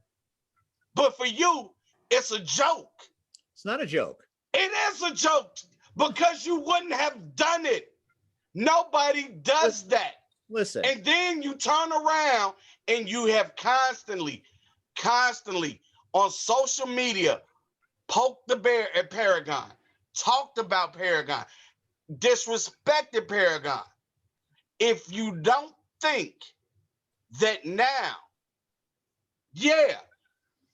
But for you, it's a joke. It's not a joke. It is a joke, because you wouldn't have done it. Nobody does that. Listen. And then you turn around and you have constantly on social media poked the bear at Paragon, talked about Paragon, disrespected Paragon. If you don't think that now, yeah,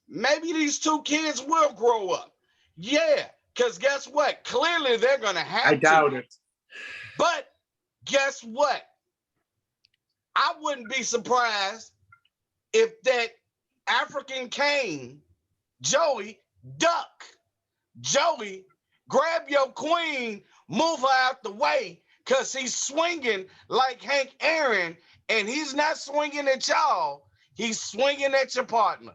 maybe these two kids will grow up. Yeah, because guess what? Clearly they're going to have to. I doubt it. But guess what? I wouldn't be surprised if that African Kane, Joey, duck. Joey, grab your queen, move her out the way, because he's swinging like Hank Aaron, and he's not swinging at y'all. He's swinging at your partner.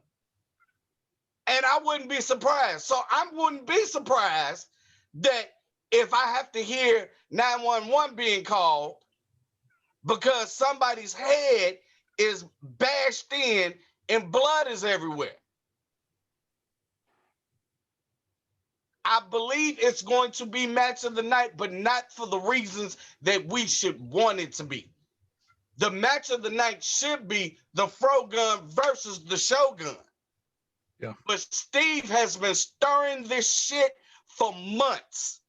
And I wouldn't be surprised. So I wouldn't be surprised that if I have to hear 911 being called because somebody's head is bashed in and blood is everywhere. I believe it's going to be match of the night, but not for the reasons that we should want it to be. The match of the night should be the Frogun versus the Shogun. Yeah. But Steve has been stirring this shit for months.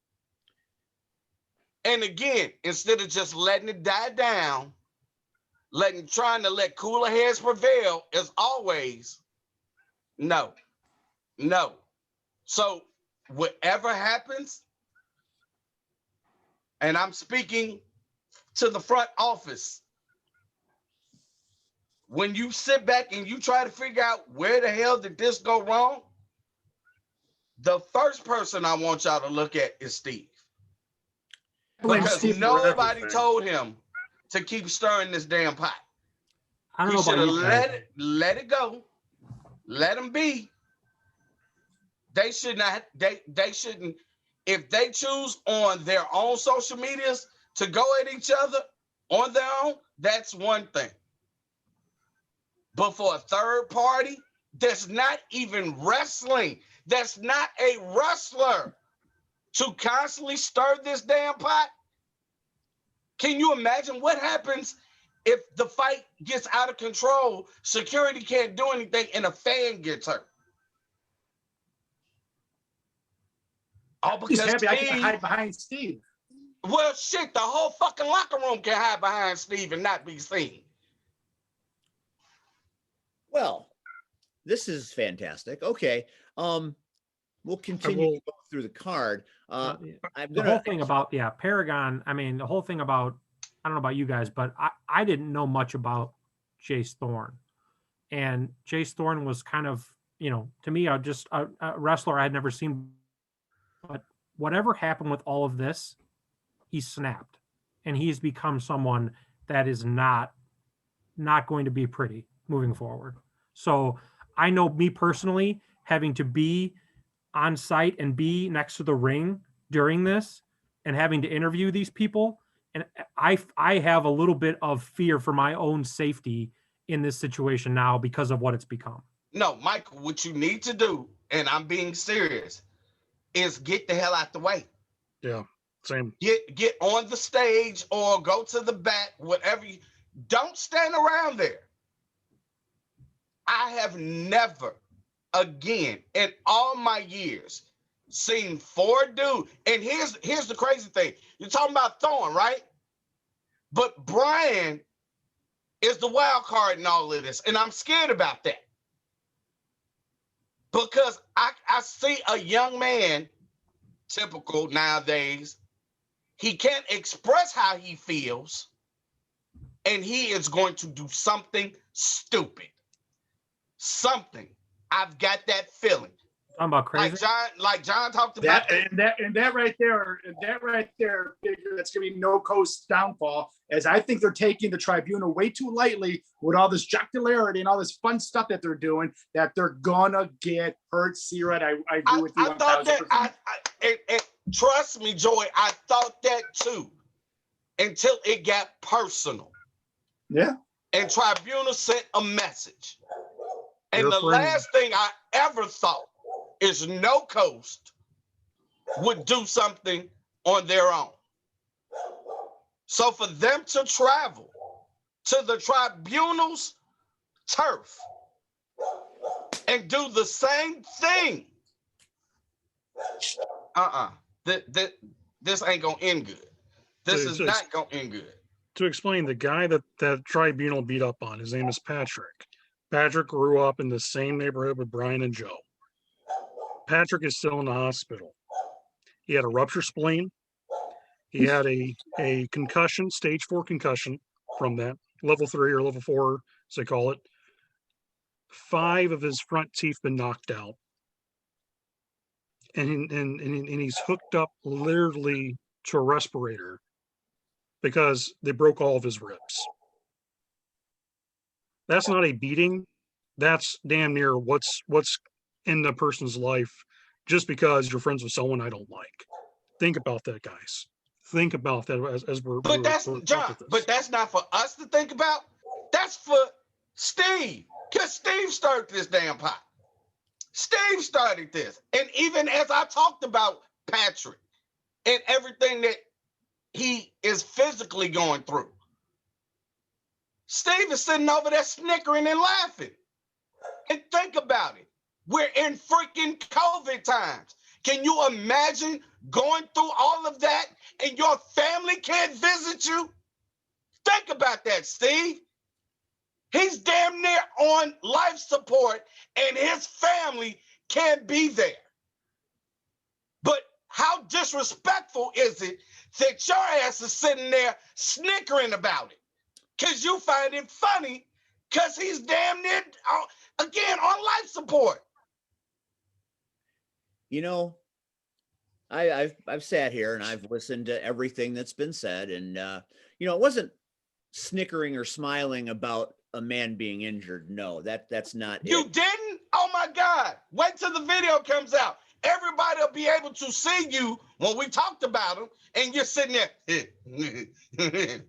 And again, instead of just letting it die down, trying to let cooler heads prevail, as always, no. So whatever happens, and I'm speaking to the front office, when you sit back and you try to figure out where the hell did this go wrong, the first person I want y'all to look at is Steve. Blame Because Steve for nobody everything. told him to keep stirring this damn pot. I don't He know should about have you guys. let it go. Let them be. They should not, they shouldn't, if they choose on their own social medias to go at each other on their own, that's one thing. But for a third party that's not even wrestling, that's not a wrestler, to constantly stir this damn pot, can you imagine what happens if the fight gets out of control, security can't do anything, and a fan gets hurt? All He's because happy I can Steve, hide behind Steve. well, shit, the whole fucking locker room can hide behind Steve and not be seen. Well, this is fantastic. Okay. We'll continue will- to go through the card. I'm The gonna whole thing about Paragon. I mean, the whole thing about, I don't know about you guys, but I didn't know much about Jace Thorne, and Jace Thorne was kind of, to me, just a wrestler I had never seen. But whatever happened with all of this, he snapped, and he's become someone that is not going to be pretty moving forward. So I know, me personally, having to be on site and be next to the ring during this and having to interview these people, and I have a little bit of fear for my own safety in this situation now because of what it's become. No, Michael, what you need to do, and I'm being serious, is get the hell out the way. Yeah, same. Get on the stage or go to the back, whatever. Don't stand around there. I have never, again, in all my years, seen four dudes. And here's the crazy thing. You're talking about Thorne, right? But Brian is the wild card in all of this. And I'm scared about that. Because I see a young man, typical nowadays, he can't express how he feels, and he is going to do something stupid. Something. I've got that feeling. Talking about crazy. Like John talked about. That right there, figure that's gonna be no coast downfall. As I think they're taking the tribunal way too lightly with all this jocularity and all this fun stuff that they're doing. That they're gonna get hurt. C-Rod, I agree with you. I thought that. And trust me, Joey, I thought that too, until it got personal. Yeah. And tribunal sent a message. And Your the friend- last thing I ever thought is No Coast would do something on their own. So for them to travel to the tribunal's turf and do the same thing, this ain't gonna end good. This is not gonna end good. To explain, the guy that tribunal beat up on, his name is Patrick. Patrick grew up in the same neighborhood with Brian and Joe. Patrick is still in the hospital. He had a ruptured spleen. He had a concussion, stage 4 concussion from that, level 3 or level 4, as they call it. 5 of his front teeth been knocked out. And he's hooked up literally to a respirator because they broke all of his ribs. That's not a beating. That's damn near what's in the person's life just because you're friends with someone I don't like. Think about that, guys. Think about that as we're. But that's John. But that's not for us to think about. That's for Steve, because Steve started this damn pot. Steve started this, and even as I talked about Patrick and everything that he is physically going through, Steve is sitting over there snickering and laughing. And think about it. We're in freaking COVID times. Can you imagine going through all of that and your family can't visit you? Think about that, Steve. He's damn near on life support and his family can't be there. But how disrespectful is it that your ass is sitting there snickering about it? Because you find it funny because he's damn near, again, on life support. You know, I've sat here and I've listened to everything that's been said, and you know, it wasn't snickering or smiling about a man being injured. No, that's not You it. didn't? Oh my God. Wait till the video comes out. Everybody will be able to see you when we talked about him, and you're sitting there.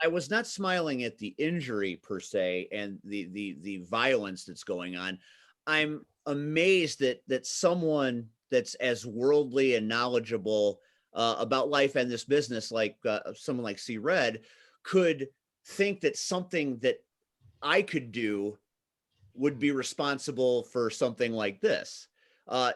I was not smiling at the injury per se and the violence that's going on. I'm amazed that someone that's as worldly and knowledgeable about life and this business, like someone like C Red, could think that something that I could do would be responsible for something like this.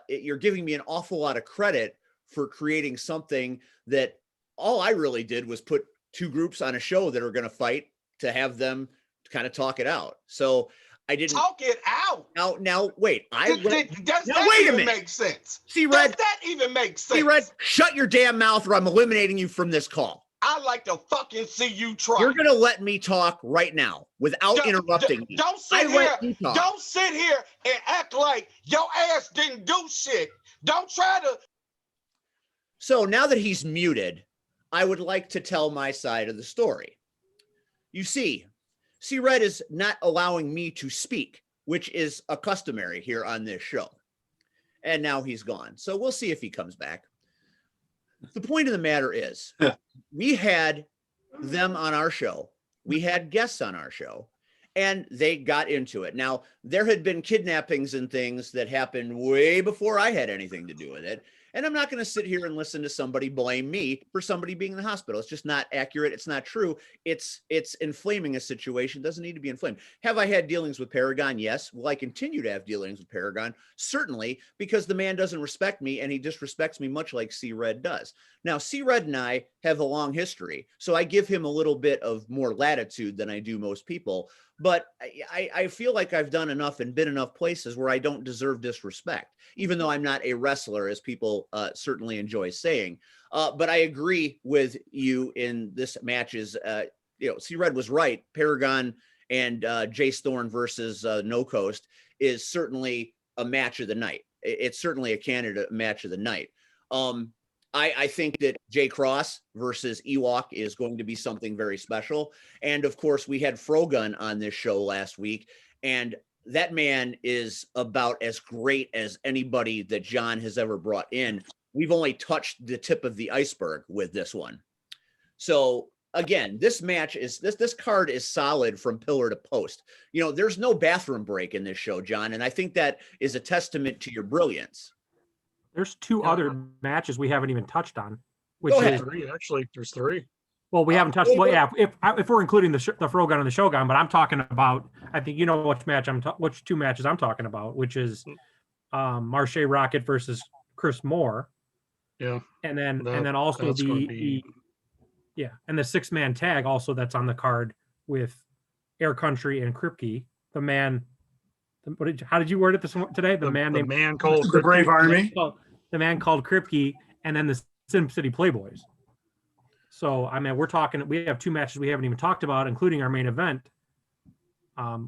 You're giving me an awful lot of credit for creating something that all I really did was put two groups on a show that are going to fight to have them kind of talk it out. So I didn't talk it out. Now wait. Does Now, that wait a even minute. make sense? See, Does Red, that even make sense? see, Red, shut your damn mouth or I'm eliminating you from this call. I like to fucking see you try. You're going to let me talk right now without interrupting me. Don't I sit let here. you talk. Don't sit here and act like your ass didn't do shit. Don't try to. So now that he's muted, I would like to tell my side of the story. You see, C-Red is not allowing me to speak, which is a customary here on this show. And now he's gone. So we'll see if he comes back. The point of the matter is, we had them on our show. We had guests on our show, and they got into it. Now, there had been kidnappings and things that happened way before I had anything to do with it. And I'm not going to sit here and listen to somebody blame me for somebody being in the hospital. It's just not accurate. It's not true. It's inflaming a situation. It doesn't need to be inflamed. Have I had dealings with Paragon? Yes. Will I continue to have dealings with Paragon? Certainly, because the man doesn't respect me and he disrespects me much like C-Red does. Now, C-Red and I have a long history, so I give him a little bit of more latitude than I do most people. But I feel like I've done enough and been enough places where I don't deserve disrespect, even though I'm not a wrestler, as people certainly enjoy saying. But I agree with you in this matches. C-Red was right. Paragon and Jace Thorne versus No Coast is certainly a match of the night. It's certainly a candidate match of the night. I think that Jay Cross versus Ewok is going to be something very special. And of course, we had Frogun on this show last week, and that man is about as great as anybody that John has ever brought in. We've only touched the tip of the iceberg with this one. So again, this match is this card is solid from pillar to post. You know, there's no bathroom break in this show, John, and I think that is a testament to your brilliance. There's two other matches we haven't even touched on, which Go ahead. is Three, actually. There's three. well, we haven't touched. Well, yeah, if we're including the Frogun and the Shogun, but I'm talking about. I think you know which two matches I'm talking about, which is Marche Rocket versus Chris Moore. Yeah, and then also the 6-man tag also that's on the card with Air Country and Kripke. The man. How did you word it today? The man called the Brave Army. The man called Kripke, and then the Sim City Playboys. So I mean, we have two matches we haven't even talked about, including our main event.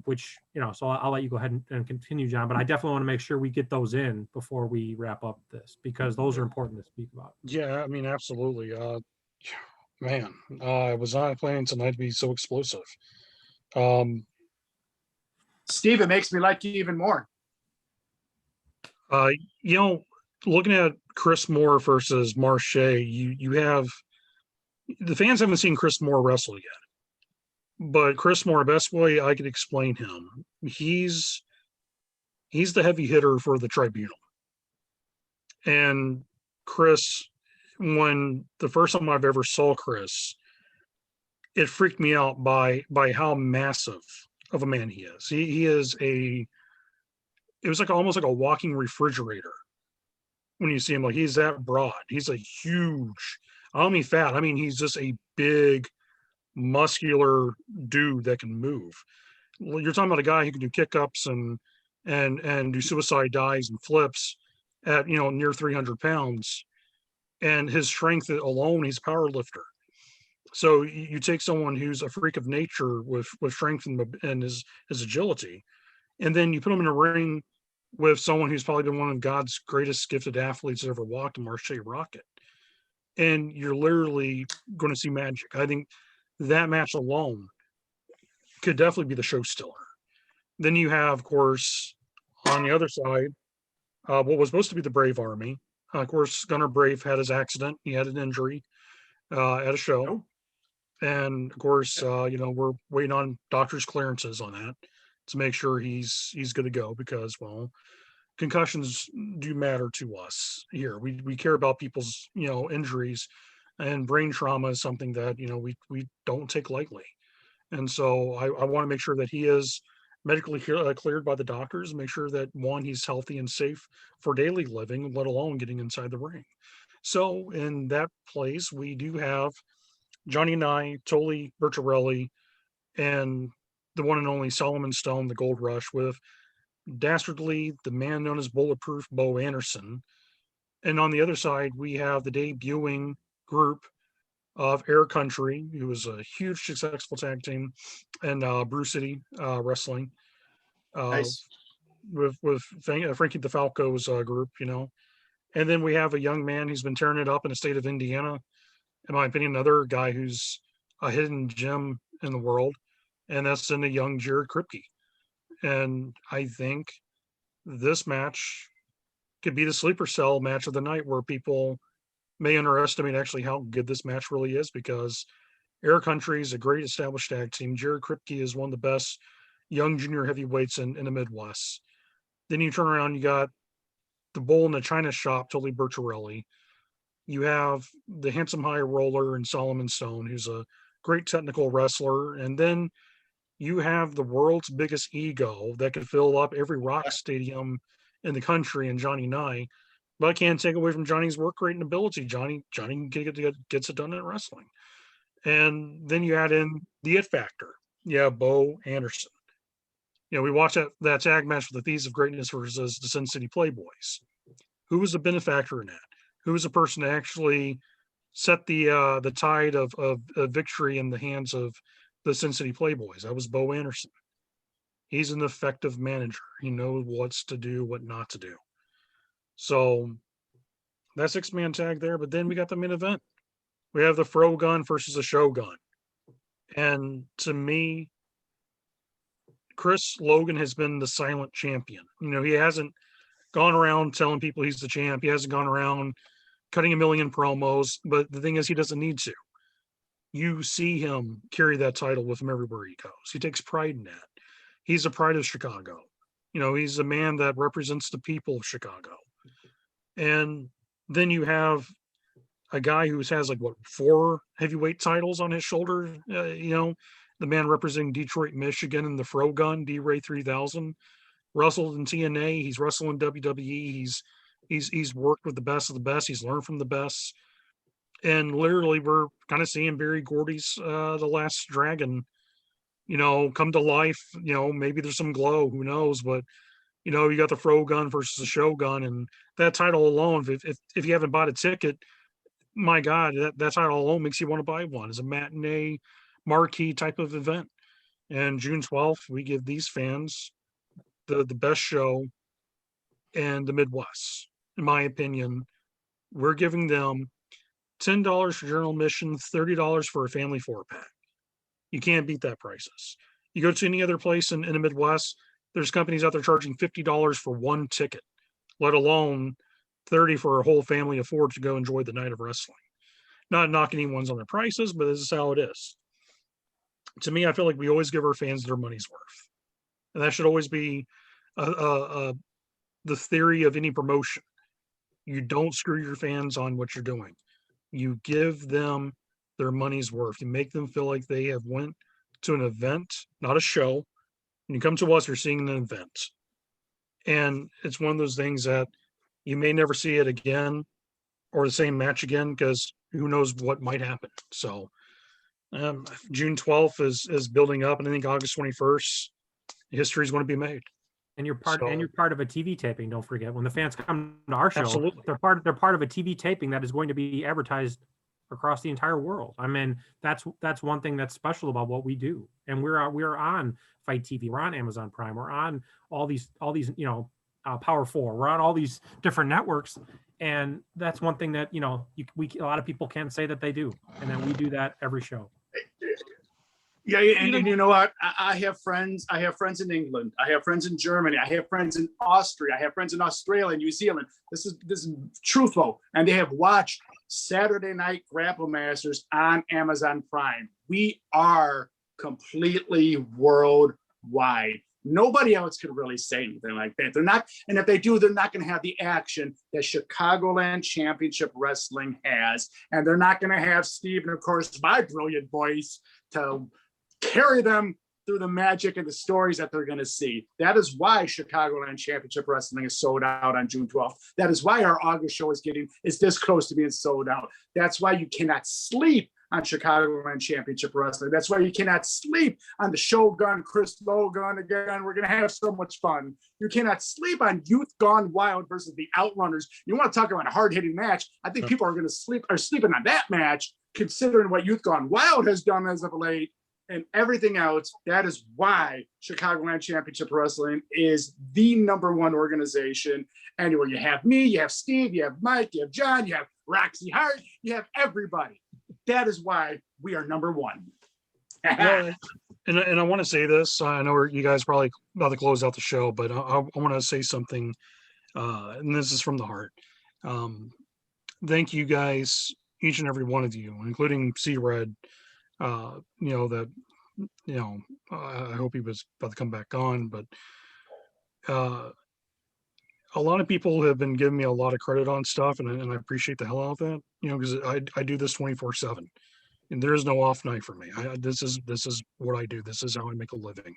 Which so I'll let you go ahead and continue, John. But I definitely want to make sure we get those in before we wrap up this, because those are important to speak about. Yeah, I mean, absolutely. Man, I was not planning tonight to be so explosive. Steve, it makes me like you even more. Looking at Chris Moore versus Marche, you have the fans haven't seen Chris Moore wrestle yet. But Chris Moore, best way I could explain him, he's the heavy hitter for the Tribunal. And Chris, when the first time I've ever saw Chris, it freaked me out by how massive of a man he is. He is it was like almost like a walking refrigerator when you see him. Like, he's that broad. He's a huge, I don't mean fat, I mean he's just a big muscular dude that can move. You're talking about a guy who can do kick-ups and do suicide dives and flips at near 300 pounds, and his strength alone, he's a power lifter. So you take someone who's a freak of nature with strength and his agility, and then you put him in a ring with someone who's probably been one of God's greatest gifted athletes that ever walked, Marche Rocket, and you're literally going to see magic. I think that match alone could definitely be the show stiller. Then you have, of course, on the other side, what was supposed to be the Brave Army. Of course, Gunnar Brave had his accident. He had an injury at a show. Oh. And of course, we're waiting on doctor's clearances on that to make sure he's good to go, because, well, concussions do matter to us here. We care about people's, injuries, and brain trauma is something that, we don't take lightly. And so I want to make sure that he is medically cleared by the doctors, and make sure that, one, he's healthy and safe for daily living, let alone getting inside the ring. So in that place, we do have Johnny Nye, Toli Bertarelli, and the one and only Solomon Stone, the Gold Rush, with dastardly, the man known as Bulletproof, Bo Anderson. And on the other side, we have the debuting group of Air Country, who was a huge successful tag team, and Brew City Wrestling, Nice. with Frankie DeFalco's group, And then we have a young man who's been tearing it up in the state of Indiana. In my opinion, another guy who's a hidden gem in the world, and that's in the young Jared Kripke. And I think this match could be the sleeper cell match of the night, where people may underestimate actually how good this match really is, because Air Country is a great established tag team. Jared Kripke is one of the best young junior heavyweights in the Midwest. Then you turn around, you got the bull in the China shop, Toli Bertarelli. You have the handsome high roller and Solomon Stone, who's a great technical wrestler. And then you have the world's biggest ego that could fill up every rock stadium in the country, and Johnny Nye. But I can't take away from Johnny's work rate and ability. Johnny gets it done in wrestling. And then you add in the it factor. Yeah, Bo Anderson. We watched that tag match with the Thieves of Greatness versus the Sin City Playboys. Who was the benefactor in that? Who was the person to actually set the tide of victory in the hands of the Sin City Playboys? That was Bo Anderson. He's an effective manager. He knows what's to do, what not to do. So that 6-man tag there. But then we got the main event. We have the Fro Gun versus the Shogun. And to me, Chris Logan has been the silent champion. He hasn't gone around telling people he's the champ. He hasn't gone around cutting a million promos. But the thing is, he doesn't need to. You see him carry that title with him everywhere he goes. He takes pride in that. He's the pride of Chicago. He's a man that represents the people of Chicago. And then you have a guy who has 4 heavyweight titles on his shoulder. The man representing Detroit, Michigan, in the Fro Gun, D-Ray 3000, wrestled in TNA. He's wrestled in WWE. He's worked with the best of the best. He's learned from the best. And literally, we're kind of seeing Barry Gordy's The Last Dragon, come to life. Maybe there's some glow. Who knows? But you got the Fro Gun versus the Shogun, and that title alone, if you haven't bought a ticket, my God, that title alone makes you want to buy one. It's a matinee marquee type of event. And June 12th, we give these fans the best show in the Midwest. In my opinion, we're giving them $10 for general admission, $30 for a family 4-pack. You can't beat that prices. You go to any other place in the Midwest, there's companies out there charging $50 for one ticket, let alone $30 for a whole family of 4 to go enjoy the night of wrestling. Not knocking anyone's on their prices, but this is how it is. To me, I feel like we always give our fans their money's worth. And that should always be the theory of any promotion. You don't screw your fans on what you're doing. You give them their money's worth. You make them feel like they have went to an event, not a show. When you come to us, you're seeing an event. And it's one of those things that you may never see it again or the same match again, because who knows what might happen. So June 12th is building up, and I think August 21st, history is going to be made. And you're part of a TV taping. Don't forget, when the fans come to our show, Absolutely. they're part of a TV taping that is going to be advertised across the entire world. I mean, that's one thing that's special about what we do. And we're on Fight TV, we're on Amazon Prime, we're on all these Power 4, we're on all these different networks, and that's one thing that a lot of people can't say that they do, and then we do that every show. Yeah, and you know what? I have friends. I have friends in England. I have friends in Germany. I have friends in Austria. I have friends in Australia, New Zealand. This is truthful, and they have watched Saturday Night Grapple Masters on Amazon Prime. We are completely worldwide. Nobody else could really say anything like that. They're not, and if they do, they're not going to have the action that Chicagoland Championship Wrestling has, and they're not going to have Steve and, of course, my brilliant voice to carry them through the magic and the stories that they're going to see. That is why Chicagoland Championship Wrestling is sold out on June 12th. That is why our August show is this close to being sold out. That's why you cannot sleep on Chicagoland Championship Wrestling. That's why you cannot sleep on the Shogun, Chris Logan. Again, we're going to have so much fun. You cannot sleep on Youth Gone Wild versus the Outrunners. You want to talk about a hard-hitting match? I think people are sleeping on that match, considering what Youth Gone Wild has done as of late and everything else. That is why Chicagoland Championship Wrestling is the #1 organization. Anywhere you have me, you have Steve, you have Mike, you have John, you have Roxy Hart, you have everybody. That is why we are #1. Yeah, and I want to say this. I know you guys probably about to close out the show, but I want to say something, and this is from the heart. Thank you guys, each and every one of you, including C-Red. I hope he was about to come back on, but a lot of people have been giving me a lot of credit on stuff, and I appreciate the hell out of that, because I do this 24/7, and there is no off night for me. This is what I do. This is how I make a living.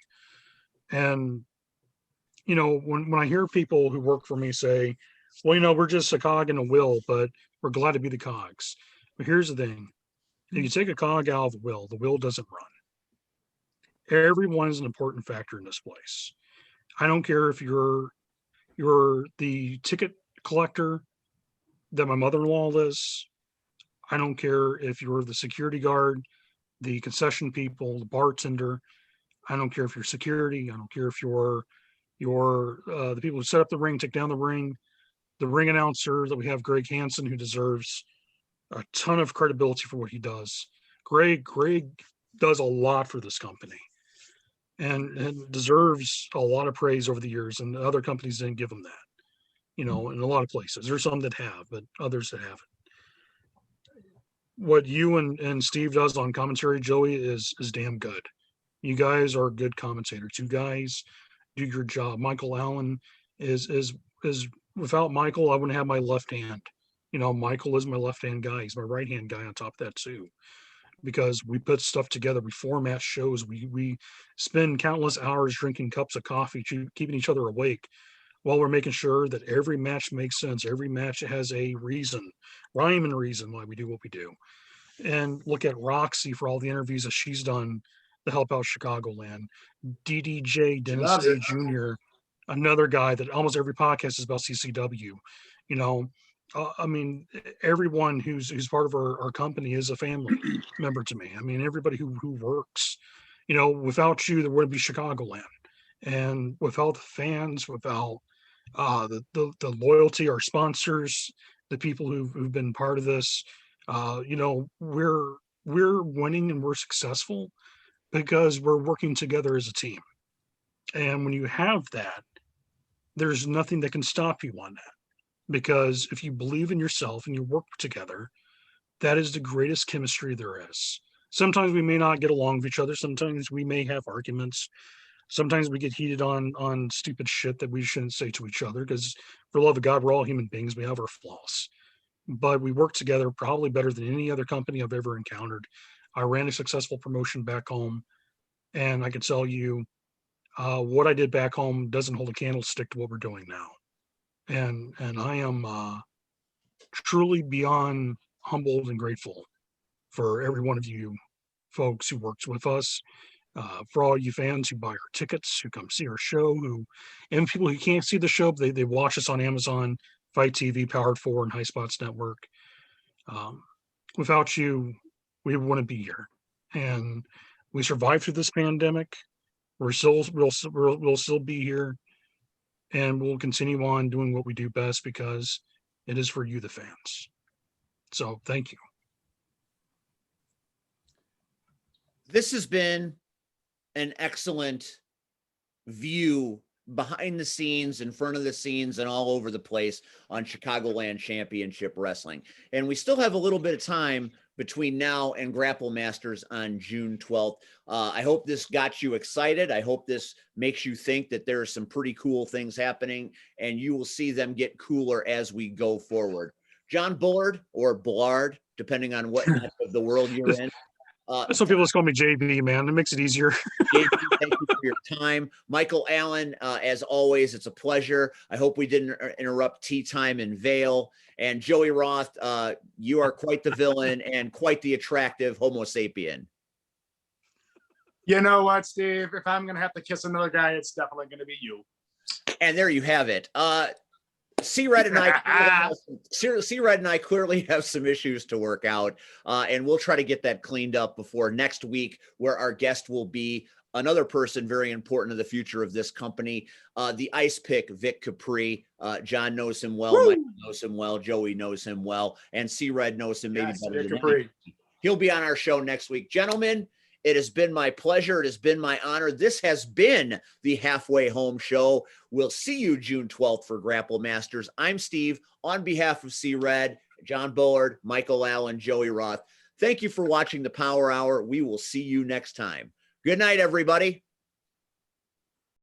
And when I hear people who work for me say, well, we're just a cog in a wheel, but we're glad to be the cogs. But here's the thing. If you take a cog out of the wheel doesn't run. Everyone is an important factor in this place. I don't care if you're the ticket collector that my mother-in-law is. I don't care if you're the security guard, the concession people, the bartender. I don't care if you're security. I don't care if you're the people who set up the ring, take down the ring announcer that we have, Greg Hansen, who deserves a ton of credibility for what he does. Greg does a lot for this company and deserves a lot of praise over the years, and other companies didn't give him that, in a lot of places. There's some that have, but others that haven't. What you and Steve does on commentary, Joey, is damn good. You guys are good commentators. You guys do your job. Michael Allen is without Michael, I wouldn't have my left hand. Michael is my left-hand guy. He's my right-hand guy on top of that too, because we put stuff together. We format shows. We spend countless hours drinking cups of coffee, keeping each other awake while we're making sure that every match makes sense. Every match has a rhyme and reason why we do what we do. And look at Roxy for all the interviews that she's done to help out Chicagoland. DDJ, Dennis Day Jr., another guy that almost every podcast is about CCW. Everyone who's part of our company is a family member to me. Everybody who works, without you, there wouldn't be Chicagoland. And without the fans, without the loyalty, our sponsors, the people who've been part of this, we're winning and we're successful because we're working together as a team. And when you have that, there's nothing that can stop you on that. Because if you believe in yourself and you work together, that is the greatest chemistry there is. Sometimes we may not get along with each other. Sometimes we may have arguments. Sometimes we get heated on stupid shit that we shouldn't say to each other, because for the love of God, we're all human beings. We have our flaws. But we work together probably better than any other company I've ever encountered. I ran a successful promotion back home, and I can tell you what I did back home doesn't hold a candlestick to what we're doing now. And I am truly beyond humbled and grateful for every one of you folks who works with us, for all you fans who buy our tickets, who come see our show, and people who can't see the show, but they watch us on Amazon, Fight TV, Powered 4, and High Spots Network. Without you, we wouldn't be here. And we survived through this pandemic. We'll still be here, and we'll continue on doing what we do best because it is for you, the fans. So thank you. This has been an excellent view behind the scenes, in front of the scenes, and all over the place on Chicagoland Championship Wrestling. And we still have a little bit of time between now and Grapple Masters on June 12th. I hope this got you excited. I hope this makes you think that there are some pretty cool things happening, and you will see them get cooler as we go forward. John Bullard, or Bullard, depending on what half of the world you're in. Some people just call me JB, man. It makes it easier. JB, thank you for your time. Michael Allen, as always, it's a pleasure. I hope we didn't interrupt tea time in Vail. And Joey Roth, you are quite the villain and quite the attractive Homo sapien. You know what, Steve? If I'm going to have to kiss another guy, it's definitely going to be you. And there you have it. C-Red and I clearly have some issues to work out, and we'll try to get that cleaned up before next week, where our guest will be another person very important to the future of this company, the Ice Pick, Vic Capri. John knows him well, Mike knows him well, Joey knows him well, and C-Red knows him maybe better than anybody. He'll be on our show next week. Gentlemen, it has been my pleasure. It has been my honor. This has been the Halfway Home Show. We'll see you June 12th for Grapple Masters. I'm Steve. On behalf of C-Red, John Bullard, Michael Allen, Joey Roth, thank you for watching the Power Hour. We will see you next time. Good night, everybody.